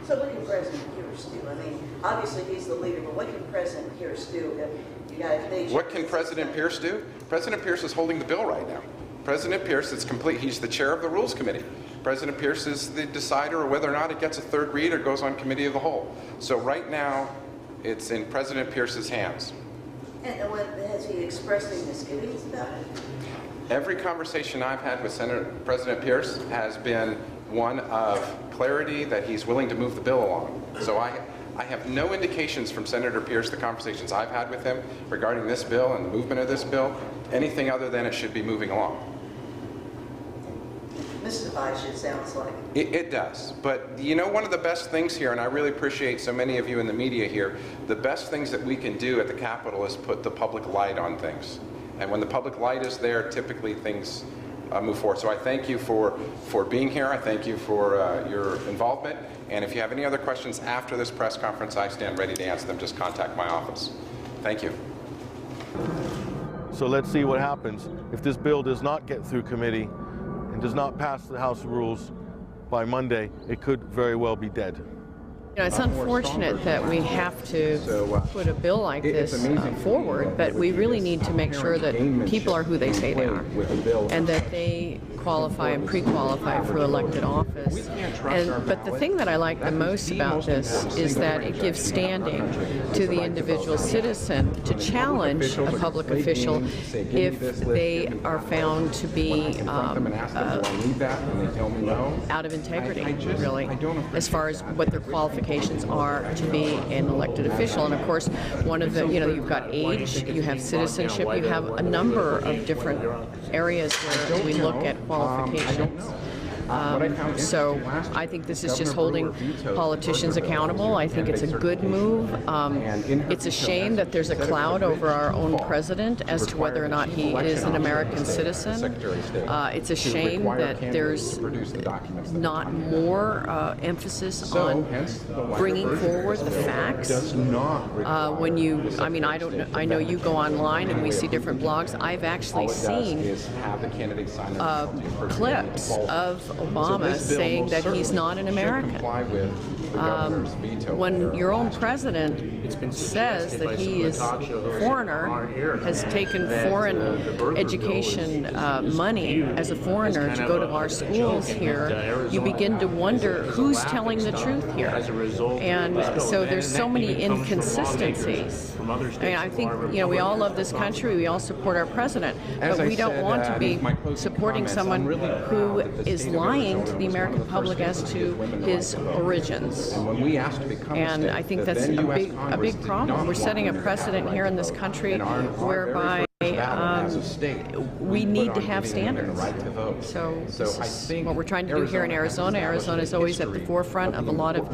So what can President Pierce do? I mean, obviously he's the leader, but what can President Pierce do if you got a nation? What can President Pierce do? President Pierce is holding the bill right now. President Pierce, it's complete. He's the chair of the Rules Committee. President Pierce is the decider of whether or not it gets a third read or goes on Committee of the Whole. So right now, it's in President Pierce's hands. And has he expressed any misgivings about it? Every conversation I've had with President Pierce has been one of clarity that he's willing to move the bill along. So I have no indications from Senator Pierce, the conversations I've had with him regarding this bill and the movement of this bill, anything other than it should be moving along. Mystifies you, it sounds like. It does. But you know, one of the best things here, and I really appreciate so many of you in the media here, the best things that we can do at the Capitol is put the public light on things. And when the public light is there, typically things move forward. So I thank you for being here. I thank you for your involvement. And if you have any other questions after this press conference, I stand ready to answer them. Just contact my office. Thank you. So let's see what happens if this bill does not get through committee and does not pass the House rules by Monday. It could very well be dead. You know, it's unfortunate that we have to put a bill like this forward, but we really need to make sure that people are who they say they are, and that they qualify and pre-qualify for elected office. But the thing that I like the most about this is that it gives standing to the individual citizen to challenge a public official if they are found to be out of integrity, really, as far as what their qualifications are to be an elected official. And of course, one of the, you've got age, you have citizenship, you have a number of different areas where we look at qualifications. So I think this is just holding politicians accountable. I think it's a good move. It's a shame that there's a cloud over our own president as to whether or not he is an American citizen. It's a shame that there's not more emphasis on bringing forward the facts. When you, I know you go online and we see different blogs. I've actually seen clips of Obama saying that he's not an American. When your own president says that he is a foreigner, has taken foreign education money as a foreigner to go to our schools here, you begin to wonder who's telling the truth here. And so there's so many inconsistencies. I think, we all love this country, we all support our president, but we don't want to be supporting someone who is lying to the American public as to his origins. And I think that's a big problem. We're setting a precedent here in this country whereby say we need to have standards. So this is what we're trying to do here in Arizona. Arizona is always at the forefront of a lot of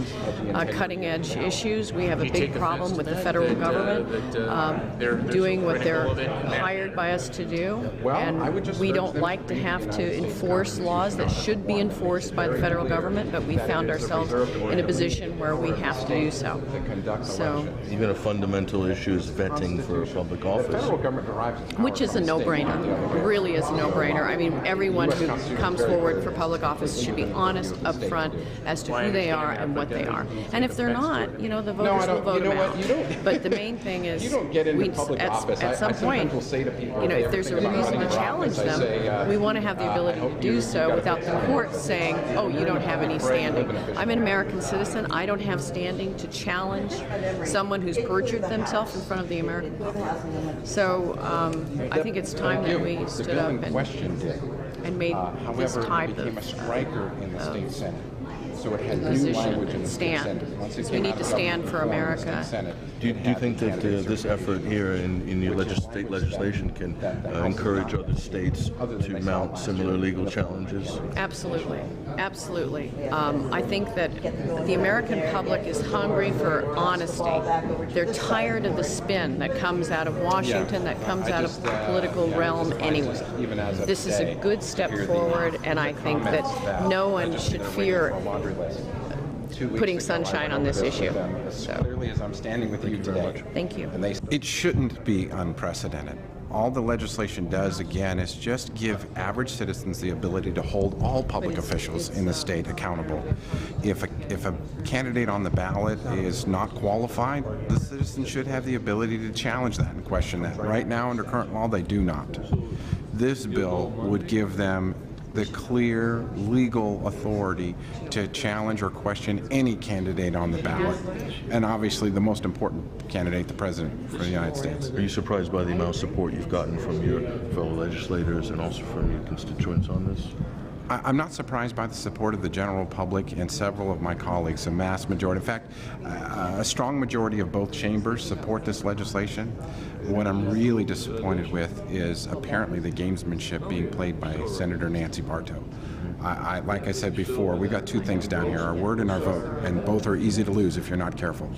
cutting-edge issues. We have a big problem with the federal government doing what they're hired by us to do, and we don't like to have to enforce laws that should be enforced by the federal government, but we found ourselves in a position where we have to do so. Even a fundamental issue is vetting for public office, which is a no-brainer. Really is a no-brainer. I mean, everyone who comes forward for public office should be honest up front as to who they are and what they are. And if they're not, you know, the voters will vote them out. But the main thing is, at some point, you know, if there's a reason to challenge them, we want to have the ability to do so without the court saying, oh, you don't have any standing. I'm an American citizen. I don't have standing to challenge someone who's perjured themselves in front of the American public. So I think it's time that we stood up and made this type of position and stand. We need to stand for America. Do you think that this effort here in your state legislation can encourage other states to mount similar legal challenges? Absolutely. Absolutely. I think that the American public is hungry for honesty. They're tired of the spin that comes out of Washington, that comes out of the political realm anyway. This is a good step forward, and I think that no one should fear putting sunshine on this issue. So clearly, as I'm standing with you today. Thank you. It shouldn't be unprecedented. All the legislation does, again, is just give average citizens the ability to hold all public officials in the state accountable. If a candidate on the ballot is not qualified, the citizens should have the ability to challenge that and question that. Right now, under current law, they do not. This bill would give them the clear legal authority to challenge or question any candidate on the ballot, and obviously the most important candidate, the President for the United States. Are you surprised by the amount of support you've gotten from your fellow legislators and also from your constituents on this? I'm not surprised by the support of the general public and several of my colleagues, a mass majority. In fact, a strong majority of both chambers support this legislation. What I'm really disappointed with is apparently the gamesmanship being played by Senator Nancy Bartow. Like I said before, we got two things down here, our word and our vote, and both are easy to lose if you're not careful.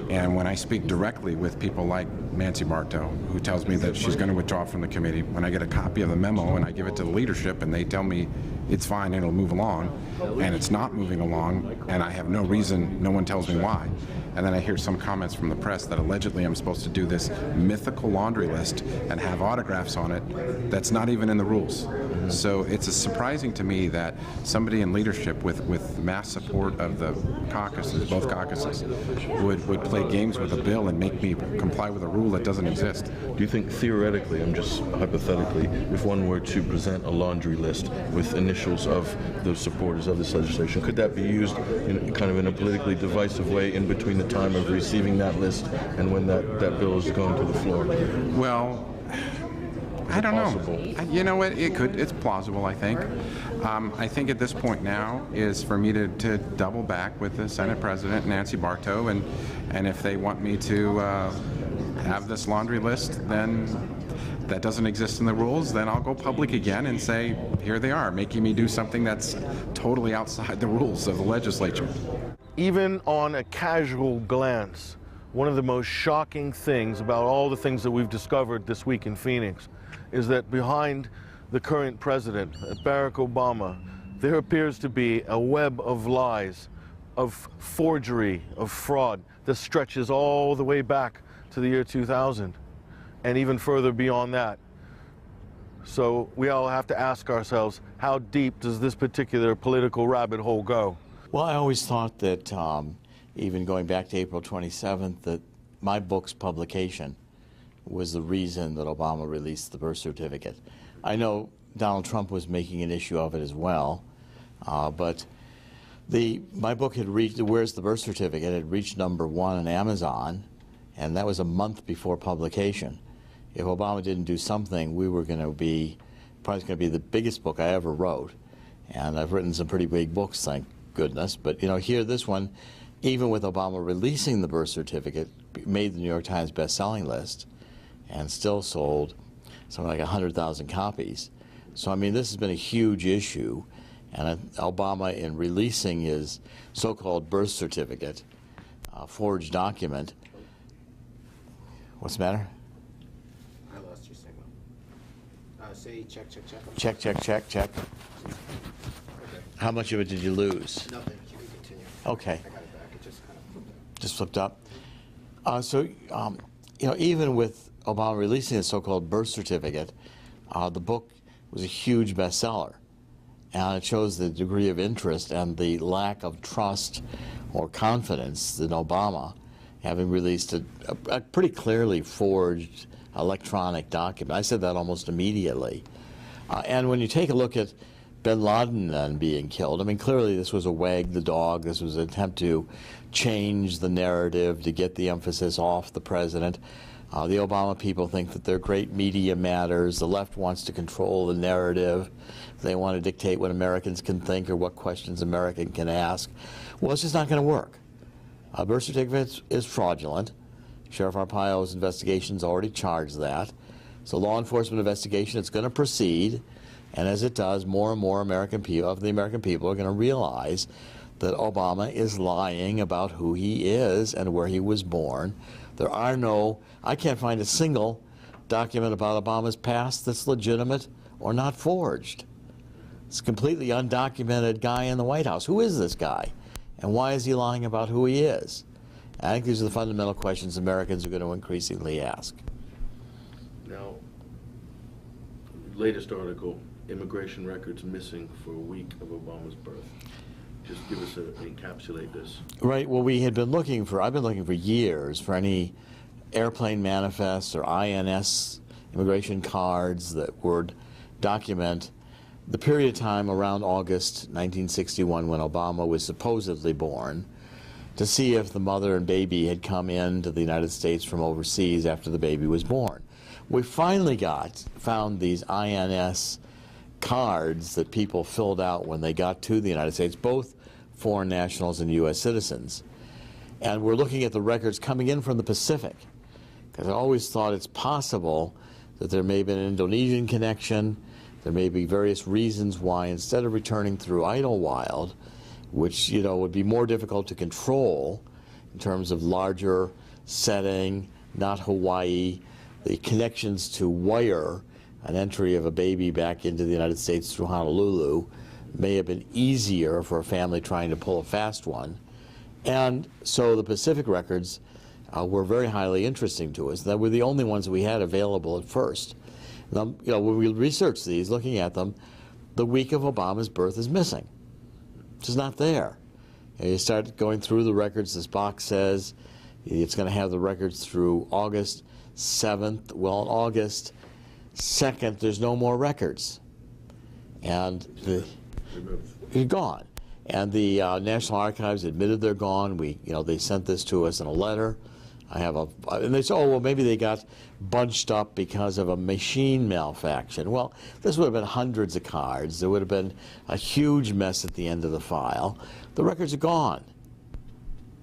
And when I speak directly with people like Nancy Bartow, who tells me that she's going to withdraw from the committee, when I get a copy of the memo and I give it to the leadership and they tell me it's fine and it'll move along, and it's not moving along, and I have no reason, no one tells me why, and then I hear some comments from the press that allegedly I'm supposed to do this mythical laundry list and have autographs on it that's not even in the rules. So it's surprising to me that somebody in leadership with mass support of the caucuses, both caucuses, would play games with a bill and make me comply with a rule that doesn't exist. Do you think theoretically, I'm just hypothetically, if one were to present a laundry list with initials of the supporters of this legislation, could that be used in kind of in a politically divisive way in between the time of receiving that list and when that bill is going to the floor? Well, I don't know. You know what? It's plausible, I think. I think at this point now is for me to double back with the Senate President, Nancy Bartow, and if they want me to have this laundry list, then that doesn't exist in the rules, then I'll go public again and say, here they are, making me do something that's totally outside the rules of the legislature. Even on a casual glance, one of the most shocking things about all the things that we've discovered this week in Phoenix is that behind the current president, Barack Obama, there appears to be a web of lies, of forgery, of fraud that stretches all the way back to the year 2000 and even further beyond that. So we all have to ask ourselves, how deep does this particular political rabbit hole go? Well, I always thought that, even going back to April 27th, that my book's publication was the reason that Obama released the birth certificate. I know Donald Trump was making an issue of it as well, but my book had reached, Where's the Birth Certificate, had reached #1 on Amazon, and that was a month before publication. If Obama didn't do something, we were going to be, probably going to be the biggest book I ever wrote. And I've written some pretty big books, thank goodness. But, you know, here, this one, even with Obama releasing the birth certificate, made the New York Times best-selling list and still sold something like 100,000 copies. So I mean, this has been a huge issue, and Obama, in releasing his so-called birth certificate, forged document. What's the matter? I lost your signal. Say check, check, check. Check, check, check, check. Okay. How much of it did you lose? Nothing. You can continue. Okay. I got it back. It just kind of flipped up. Just flipped up. You know, even with Obama releasing his so-called birth certificate, the book was a huge bestseller, and it shows the degree of interest and the lack of trust or confidence in Obama, having released a pretty clearly forged electronic document. I said that almost immediately. And when you take a look at bin Laden then being killed, I mean, clearly this was a wag the dog. This was an attempt to change the narrative, to get the emphasis off the president. The Obama people think that their great media matters. The left wants to control the narrative. They want to dictate what Americans can think or what questions Americans can ask. Well, it's just not going to work. A birth certificate is fraudulent. Sheriff Arpaio's investigation's already charged that. So law enforcement investigation, it's going to proceed. And as it does, more and more American people are going to realize that Obama is lying about who he is and where he was born. There are I can't find a single document about Obama's past that's legitimate or not forged. It's a completely undocumented guy in the White House. Who is this guy? And why is he lying about who he is? I think these are the fundamental questions Americans are going to increasingly ask. Now, latest article, immigration records missing for a week of Obama's birth. Just give us encapsulate this. Right, well, I've been looking for years for any airplane manifests or INS immigration cards that would document the period of time around August 1961 when Obama was supposedly born, to see if the mother and baby had come into the United States from overseas after the baby was born. We finally found these INS cards that people filled out when they got to the United States, both foreign nationals and U.S. citizens. And we're looking at the records coming in from the Pacific, because I always thought it's possible that there may have been an Indonesian connection. There may be various reasons why, instead of returning through Idlewild, which would be more difficult to control in terms of larger setting, not Hawaii, the connections to wire an entry of a baby back into the United States through Honolulu may have been easier for a family trying to pull a fast one. And so the Pacific records were very highly interesting to us. They were the only ones we had available at first. Now, when we researched these, looking at them, the week of Obama's birth is missing. It's just not there. And you start going through the records. This box says it's going to have the records through August 7th. Well, on August 2nd, there's no more records. And they're gone. And the National Archives admitted they're gone. They sent this to us in a letter. And they said, oh, well, maybe they got bunched up because of a machine malfunction. Well, this would have been hundreds of cards. There would have been a huge mess at the end of the file. The records are gone.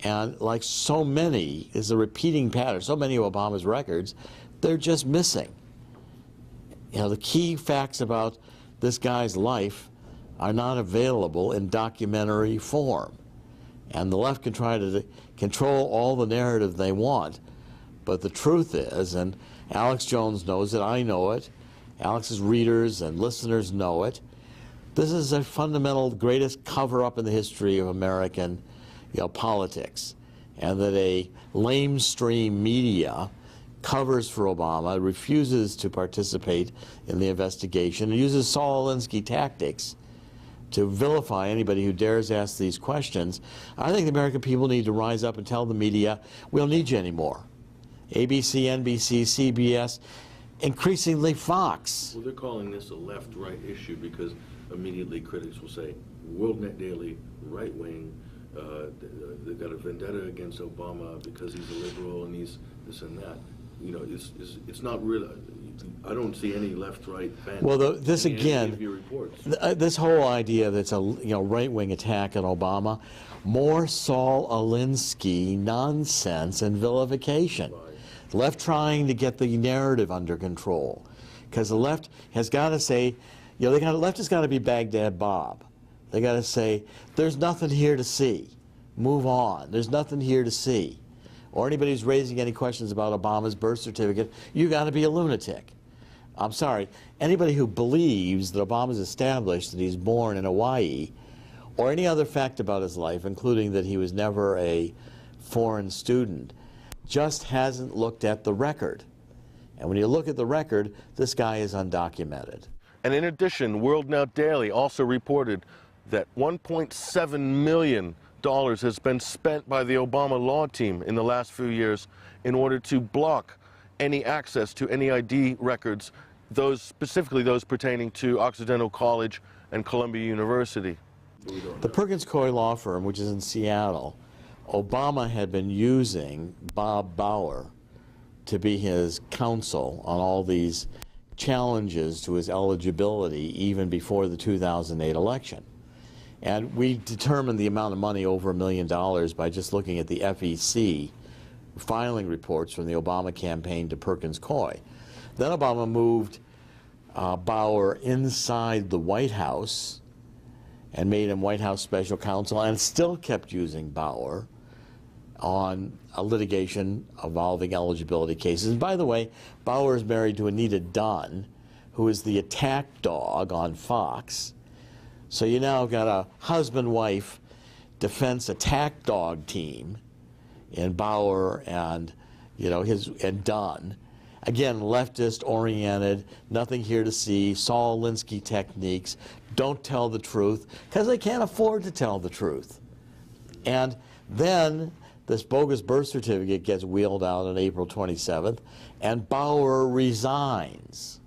And like so many, is a repeating pattern. So many of Obama's records, they're just missing. The key facts about this guy's life are not available in documentary form. And the left can try to control all the narrative they want. But the truth is, and Alex Jones knows it, I know it, Alex's readers and listeners know it, this is a fundamental, greatest cover-up in the history of American politics. And that a lamestream media covers for Obama, refuses to participate in the investigation, and uses Saul Alinsky tactics to vilify anybody who dares ask these questions. I think the American people need to rise up and tell the media, we don't need you anymore. ABC, NBC, CBS, increasingly Fox. Well, they're calling this a left-right issue because immediately critics will say, WorldNet Daily, right-wing, they've got a vendetta against Obama because he's a liberal and he's this and that. It's not really. I don't see any left-right bend. Well, this in again, any of your reports. This whole idea that's a right-wing attack on Obama, more Saul Alinsky nonsense and vilification. Right. Left trying to get the narrative under control. because the left has got to say, you know, the left has got to be Baghdad Bob. They got to say, there's nothing here to see. Move on. There's nothing here to see. Or anybody who's raising any questions about Obama's birth certificate, you got to be a lunatic. I'm sorry. Anybody who believes that Obama's established that he's born in Hawaii, or any other fact about his life, including that he was never a foreign student, just hasn't looked at the record. And when you look at the record, this guy is undocumented. And in addition, World Now Daily also reported that $1.7 million has been spent by the Obama law team in the last few years in order to block any access to any ID records, those specifically those pertaining to Occidental College and Columbia University. The Perkins Coie law firm, which is in Seattle, Obama had been using Bob Bauer to be his counsel on all these challenges to his eligibility even before the 2008 election. And we determined the amount of money over $1 million by just looking at the FEC filing reports from the Obama campaign to Perkins Coie. Then Obama moved Bauer inside the White House and made him White House special counsel, and still kept using Bauer on a litigation involving eligibility cases. And by the way, Bauer is married to Anita Dunn, who is the attack dog on Fox. So you now have got a husband-wife defense attack dog team in Bauer and, you know, and Dunn. Again, leftist-oriented, nothing here to see, Saul Alinsky techniques, don't tell the truth, because they can't afford to tell the truth. And then this bogus birth certificate gets wheeled out on April 27th, and Bauer resigns.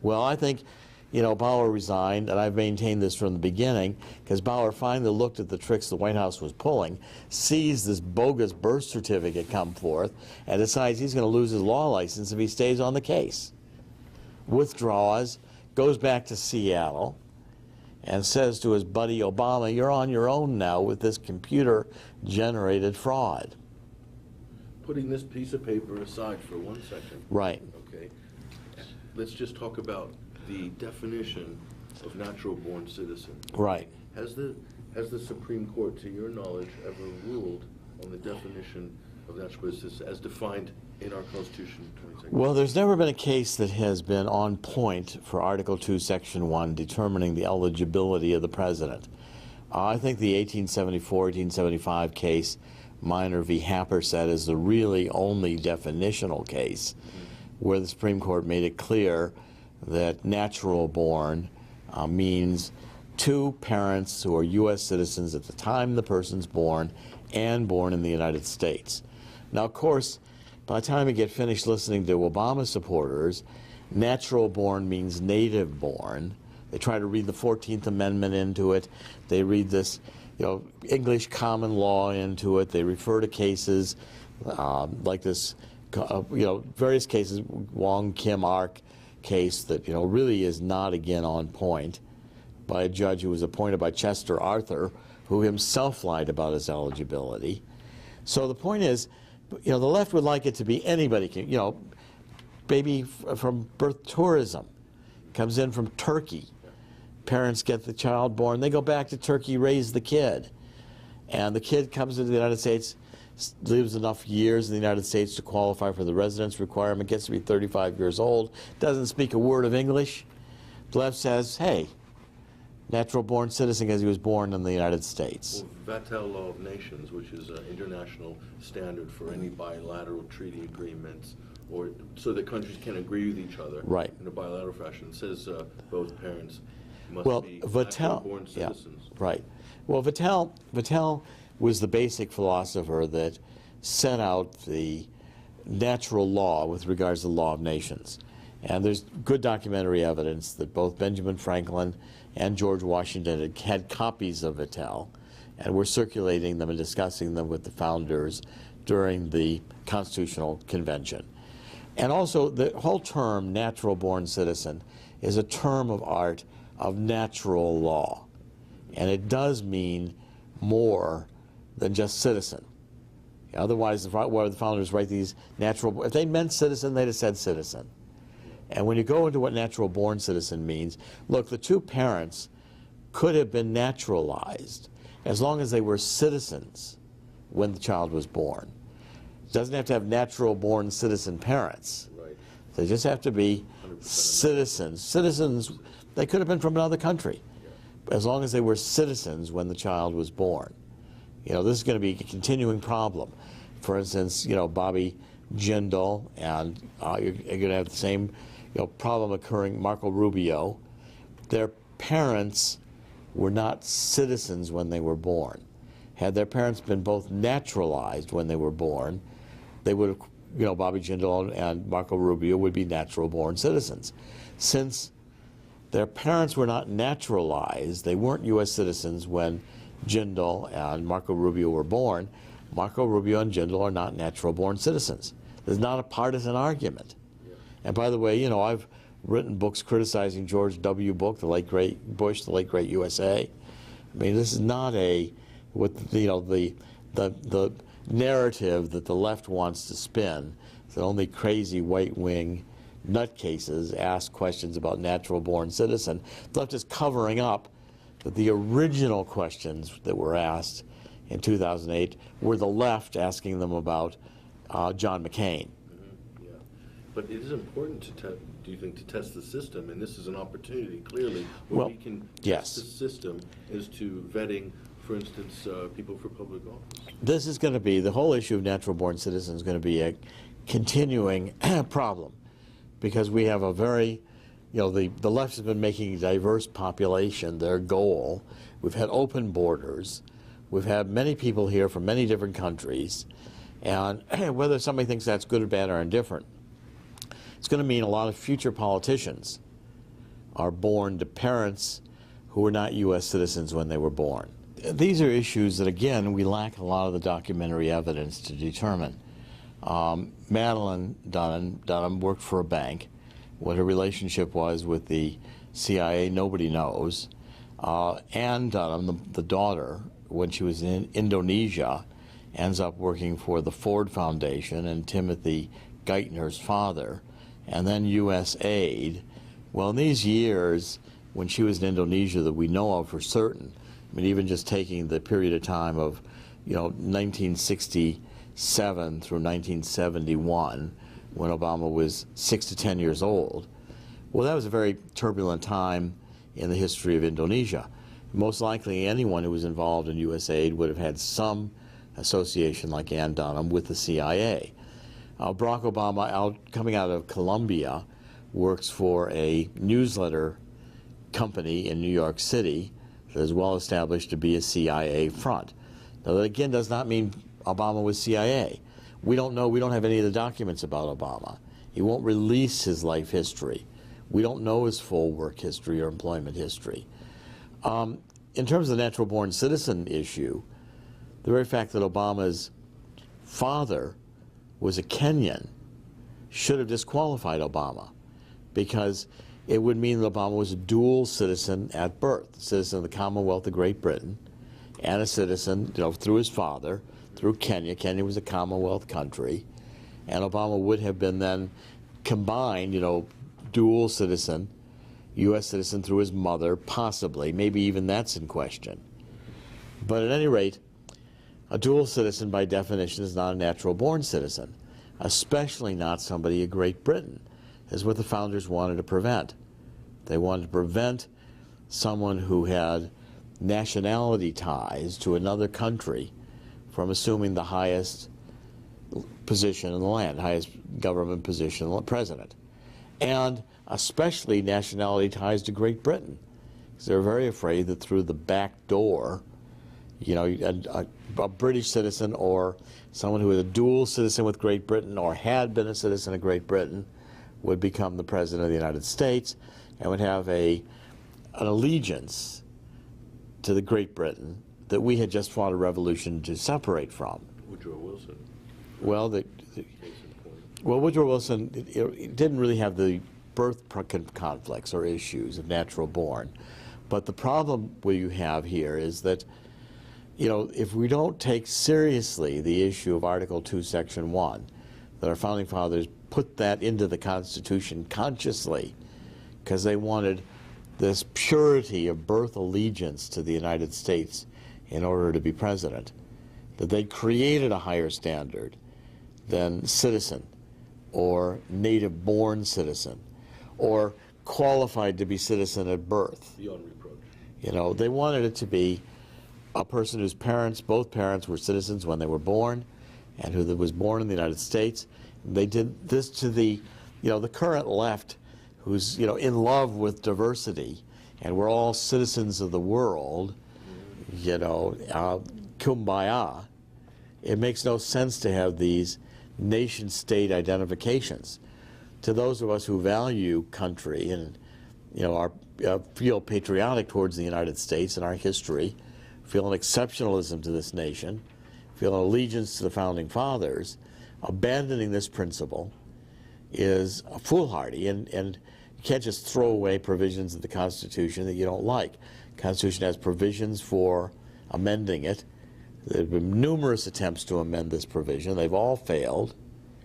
Well, I think, you know, Bauer resigned, and I've maintained this from the beginning, because Bauer finally looked at the tricks the White House was pulling, sees this bogus birth certificate come forth, and decides he's going to lose his law license if he stays on the case. Withdraws, goes back to Seattle, and says to his buddy Obama, you're on your own now with this computer-generated fraud. Putting this piece of paper aside for 1 second. Right. Okay. Let's just talk about the definition of natural-born citizen. Right. Has the Supreme Court, to your knowledge, ever ruled on the definition of natural-born citizen as defined in our Constitution? Well, there's never been a case that has been on point for Article 2, Section 1, determining the eligibility of the president. I think the 1874-1875 case, Minor v. Happersett, is the really only definitional case where the Supreme Court made it clear that natural born means two parents who are U.S. citizens at the time the person's born and born in the United States. Now, of course, by the time you get finished listening to Obama supporters, natural born means native born. They try to read the 14th Amendment into it. They read this, you know, English common law into it. They refer to cases like this, you know, various cases, Wong Kim Ark case that, you know, really is not, again, on point, by a judge who was appointed by Chester Arthur, who himself lied about his eligibility. So the point is, you know, the left would like it to be anybody can, you know, baby from birth tourism comes in from Turkey. Parents get the child born, they go back to Turkey, raise the kid. And the kid comes into the United States, lives enough years in the United States to qualify for the residence requirement, gets to be 35 years old, doesn't speak a word of English. The left says, hey, natural-born citizen because he was born in the United States. Well, Vattel Law of Nations, which is an international standard for any bilateral treaty agreements, or so that countries can agree with each other in a bilateral fashion, says both parents must be natural-born citizens. Yeah, right. Well, Vattel was the basic philosopher that set out the natural law with regards to the law of nations. And there's good documentary evidence that both Benjamin Franklin and George Washington had copies of Vattel and were circulating them and discussing them with the founders during the Constitutional Convention. And also, the whole term natural-born citizen is a term of art of natural law. And it does mean more than just citizen. Otherwise, why would the founders write these natural, if they meant citizen, they'd have said citizen. And when you go into what natural-born citizen means, look, the two parents could have been naturalized as long as they were citizens when the child was born. It doesn't have to have natural-born citizen parents. Right. They just have to be citizens. Citizens, they could have been from another country, as long as they were citizens when the child was born. You know, this is going to be a continuing problem. For instance, you know, Bobby Jindal, and you're going to have the same, you know, problem occurring. Marco Rubio, their parents were not citizens when they were born. Had their parents been both naturalized when they were born, they would have, you know, Bobby Jindal and Marco Rubio would be natural-born citizens. Since their parents were not naturalized, they weren't U.S. citizens when Jindal and Marco Rubio were born, Marco Rubio and Jindal are not natural-born citizens. There's not a partisan argument. And by the way, you know, I've written books criticizing George W. Bush, the late great Bush, the late great USA. I mean, this is not a, what, you know, the narrative that the left wants to spin, that only crazy white-wing nutcases ask questions about natural-born citizen. The left is covering up that the original questions that were asked in 2008 were the left asking them about John McCain. Yeah. But it is important to, do you think, to test the system, and this is an opportunity, clearly, where we can test the system as to vetting, for instance, people for public office. This is going to be, the whole issue of natural-born citizens is going to be a continuing problem, because we have a very, you know, the left has been making a diverse population their goal. We've had open borders. We've had many people here from many different countries. And whether somebody thinks that's good or bad or indifferent, it's going to mean a lot of future politicians are born to parents who were not U.S. citizens when they were born. These are issues that, again, we lack a lot of the documentary evidence to determine. Madeline Dunham worked for a bank. What her relationship was with the CIA, nobody knows. Ann Dunham, the daughter, when she was in Indonesia, ends up working for the Ford Foundation and Timothy Geithner's father, and then U.S. aid. Well, in these years, when she was in Indonesia that we know of for certain, I mean, even just taking the period of time of, you know, 1967 through 1971, when Obama was 6 to 10 years old, well, that was a very turbulent time in the history of Indonesia. Most likely anyone who was involved in U.S. aid would have had some association, like Ann Dunham, with the CIA. Barack Obama, coming out of Columbia, works for a newsletter company in New York City that is well established to be a CIA front. Now, that again does not mean Obama was CIA. We don't know. We don't have any of the documents about Obama. He won't release his life history. We don't know his full work history or employment history. In terms of the natural-born citizen issue, the very fact that Obama's father was a Kenyan should have disqualified Obama, because it would mean that Obama was a dual citizen at birth, a citizen of the Commonwealth of Great Britain, and a citizen, you know, through his father, through Kenya. Kenya was a Commonwealth country, and Obama would have been then combined, you know, dual citizen, U.S. citizen through his mother, possibly. Maybe even that's in question. But at any rate, a dual citizen, by definition, is not a natural-born citizen, especially not somebody of Great Britain, is what the founders wanted to prevent. They wanted to prevent someone who had nationality ties to another country from assuming the highest position in the land, highest government position, the president. And especially nationality ties to Great Britain, because they're very afraid that through the back door, you know, a British citizen or someone who was a dual citizen with Great Britain or had been a citizen of Great Britain would become the President of the United States and would have an allegiance to the Great Britain that we had just fought a revolution to separate from. Woodrow Wilson. Well, Woodrow Wilson it didn't really have the birth conflicts or issues of natural born. But the problem you have here is that, you know, if we don't take seriously the issue of Article 2, Section 1, that our founding fathers put that into the Constitution consciously because they wanted this purity of birth allegiance to the United States in order to be president, that they created a higher standard than citizen or native-born citizen or qualified to be citizen at birth. Beyond reproach. You know, they wanted it to be a person whose parents, both parents, were citizens when they were born and who was born in the United States. They did this to the, you know, the current left who's, you know, in love with diversity and we're all citizens of the world, you know, kumbaya. It makes no sense to have these nation-state identifications. To those of us who value country and, you know, feel patriotic towards the United States and our history, feel an exceptionalism to this nation, feel an allegiance to the Founding Fathers, abandoning this principle is foolhardy, and you can't just throw away provisions of the Constitution that you don't like. The Constitution has provisions for amending it. There have been numerous attempts to amend this provision. They've all failed.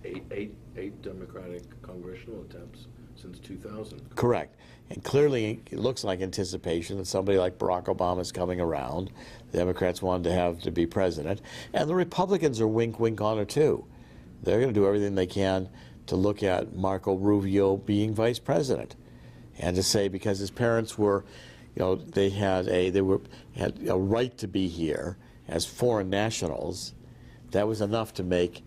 Eight Democratic congressional attempts since 2000. Correct. And clearly it looks like anticipation that somebody like Barack Obama is coming around. The Democrats wanted to have to be president. And the Republicans are wink on it too. They're going to do everything they can to look at Marco Rubio being vice president and to say because his parents were, you know, had a right to be here as foreign nationals, that was enough to make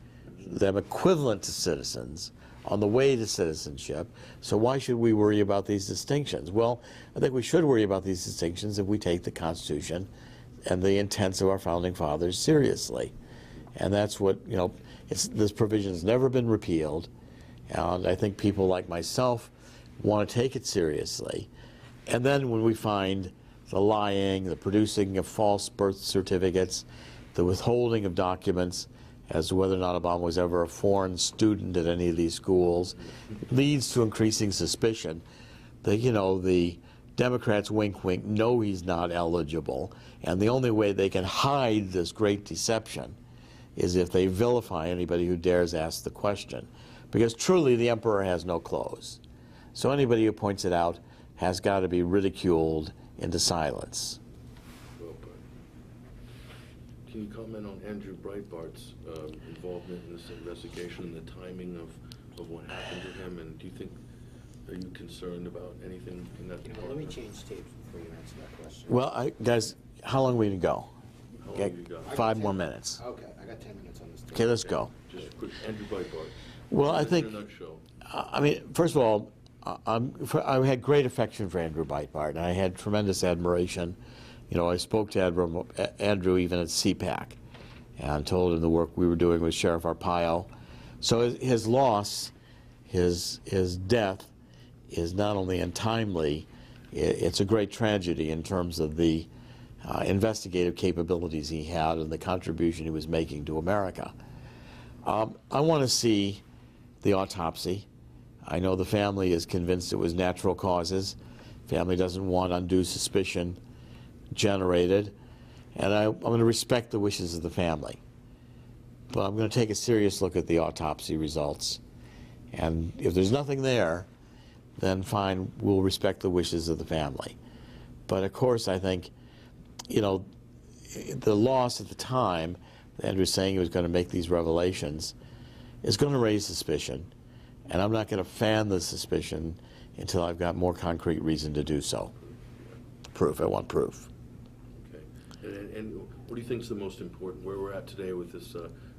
them equivalent to citizens on the way to citizenship. So why should we worry about these distinctions? Well, I think we should worry about these distinctions if we take the Constitution and the intents of our founding fathers seriously. And that's what, you know, this provision has never been repealed. And I think people like myself want to take it seriously. And then when we find the lying, the producing of false birth certificates, the withholding of documents as to whether or not Obama was ever a foreign student at any of these schools, leads to increasing suspicion that, you know, the Democrats wink know he's not eligible, and the only way they can hide this great deception is if they vilify anybody who dares ask the question. Because truly the emperor has no clothes. So anybody who points it out has got to be ridiculed into silence. Can you comment on Andrew Breitbart's involvement in this investigation and the timing of what happened to him? And do you think, are you concerned about anything in that department? Let me change tapes before you answer that question. Well, guys, how long are we going to go? How long have you got? 5 more minutes. Okay, I got 10 minutes on this. Okay, let's go. Just quick, Andrew Breitbart. Well, I think, I mean, first of all, I had great affection for Andrew Breitbart, and I had tremendous admiration. You know, I spoke to Andrew even at CPAC and told him the work we were doing with Sheriff Arpaio. So his loss, his death, is not only untimely, it's a great tragedy in terms of the investigative capabilities he had and the contribution he was making to America. I want to see the autopsy. I know the family is convinced it was natural causes. Family doesn't want undue suspicion generated, and I'm going to respect the wishes of the family. But I'm going to take a serious look at the autopsy results. And if there's nothing there, then fine, we'll respect the wishes of the family. But of course, I think, you know, the loss at the time, Andrew's saying he was going to make these revelations, is going to raise suspicion. And I'm not going to fan the suspicion until I've got more concrete reason to do so. Proof, I want proof. Okay. And what do you think is the most important, where we're at today with this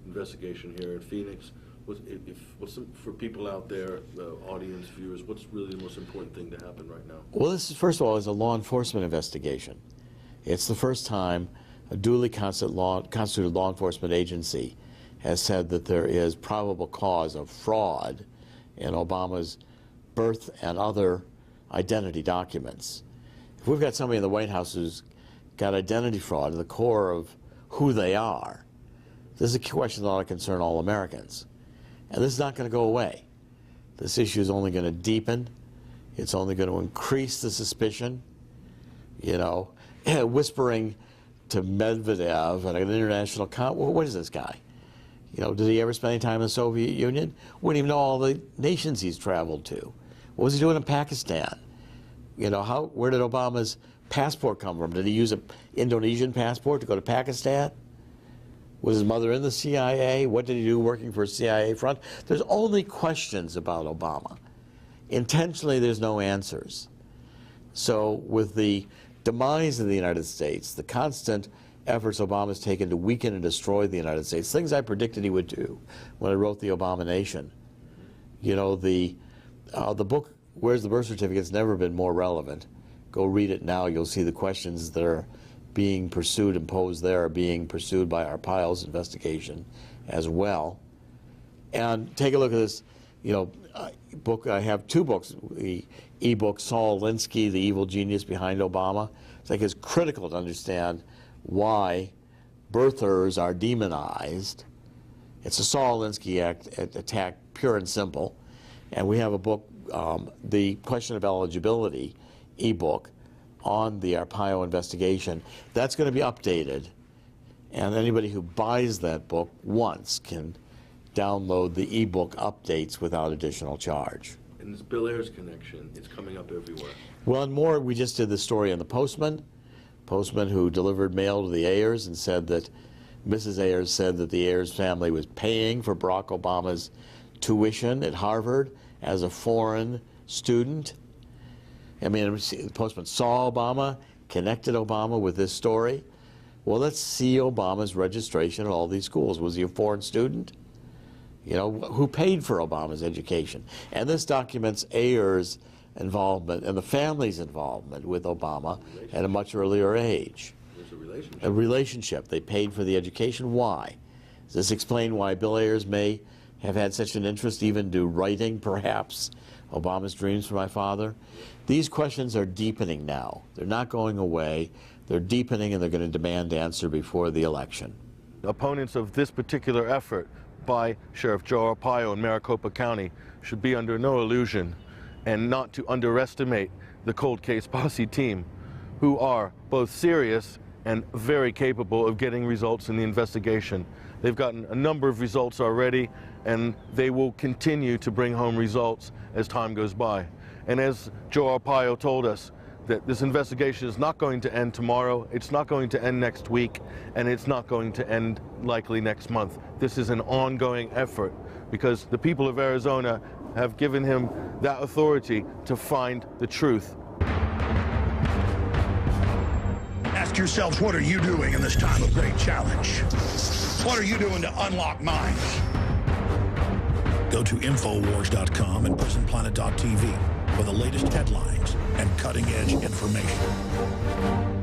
investigation here in Phoenix? For people out there, audience, viewers, what's really the most important thing to happen right now? Well, this is, first of all, is a law enforcement investigation. It's the first time a duly constituted law enforcement agency has said that there is probable cause of fraud in Obama's birth and other identity documents. If we've got somebody in the White House who's got identity fraud in the core of who they are, this is a question that ought to concern all Americans. And this is not going to go away. This issue is only going to deepen. It's only going to increase the suspicion. You know, whispering to Medvedev at an international what is this guy? You know, did he ever spend any time in the Soviet Union? Wouldn't even know all the nations he's traveled to. What was he doing in Pakistan? You know, where did Obama's passport come from? Did he use an Indonesian passport to go to Pakistan? Was his mother in the CIA? What did he do working for a CIA front? There's only questions about Obama. Intentionally, there's no answers. So with the demise of the United States, the constant efforts Obama's taken to weaken and destroy the United States, things I predicted he would do when I wrote The Abomination. You know, the book, Where's the Birth Certificate, has never been more relevant. Go read it now. You'll see the questions that are being pursued and posed there are being pursued by Arpaio's investigation as well. And take a look at this, you know, book. I have two books. The e-book, Saul Alinsky, The Evil Genius Behind Obama. I think it's critical to understand why birthers are demonized. It's a Saul Alinsky attack, pure and simple. And we have a book, The Question of Eligibility e-book, on the Arpaio investigation. That's going to be updated. And anybody who buys that book once can download the e-book updates without additional charge. And this Bill Ayers connection, it's coming up everywhere. Well, and more, we just did the story on the postman who delivered mail to the Ayers and said that Mrs. Ayers said that the Ayers family was paying for Barack Obama's tuition at Harvard as a foreign student. I mean, the postman saw Obama, connected Obama with this story. Well, let's see Obama's registration at all these schools. Was he a foreign student? You know, who paid for Obama's education? And this documents Ayers' involvement and the family's involvement with Obama at a much earlier age. There's a relationship. A relationship. They paid for the education. Why? Does this explain why Bill Ayers may have had such an interest even to writing, perhaps, Obama's Dreams for My Father? These questions are deepening now. They're not going away. They're deepening, and they're going to demand answer before the election. Opponents of this particular effort by Sheriff Joe Arpaio in Maricopa County should be under no illusion and not to underestimate the cold case posse team, who are both serious and very capable of getting results in the investigation. They've gotten a number of results already, and they will continue to bring home results as time goes by. And as Joe Arpaio told us, that this investigation is not going to end tomorrow, it's not going to end next week, and it's not going to end likely next month. This is an ongoing effort because the people of Arizona have given him that authority to find the truth. Ask yourselves, what are you doing in this time of great challenge? What are you doing to unlock minds? Go to Infowars.com and PrisonPlanet.tv for the latest headlines and cutting-edge information.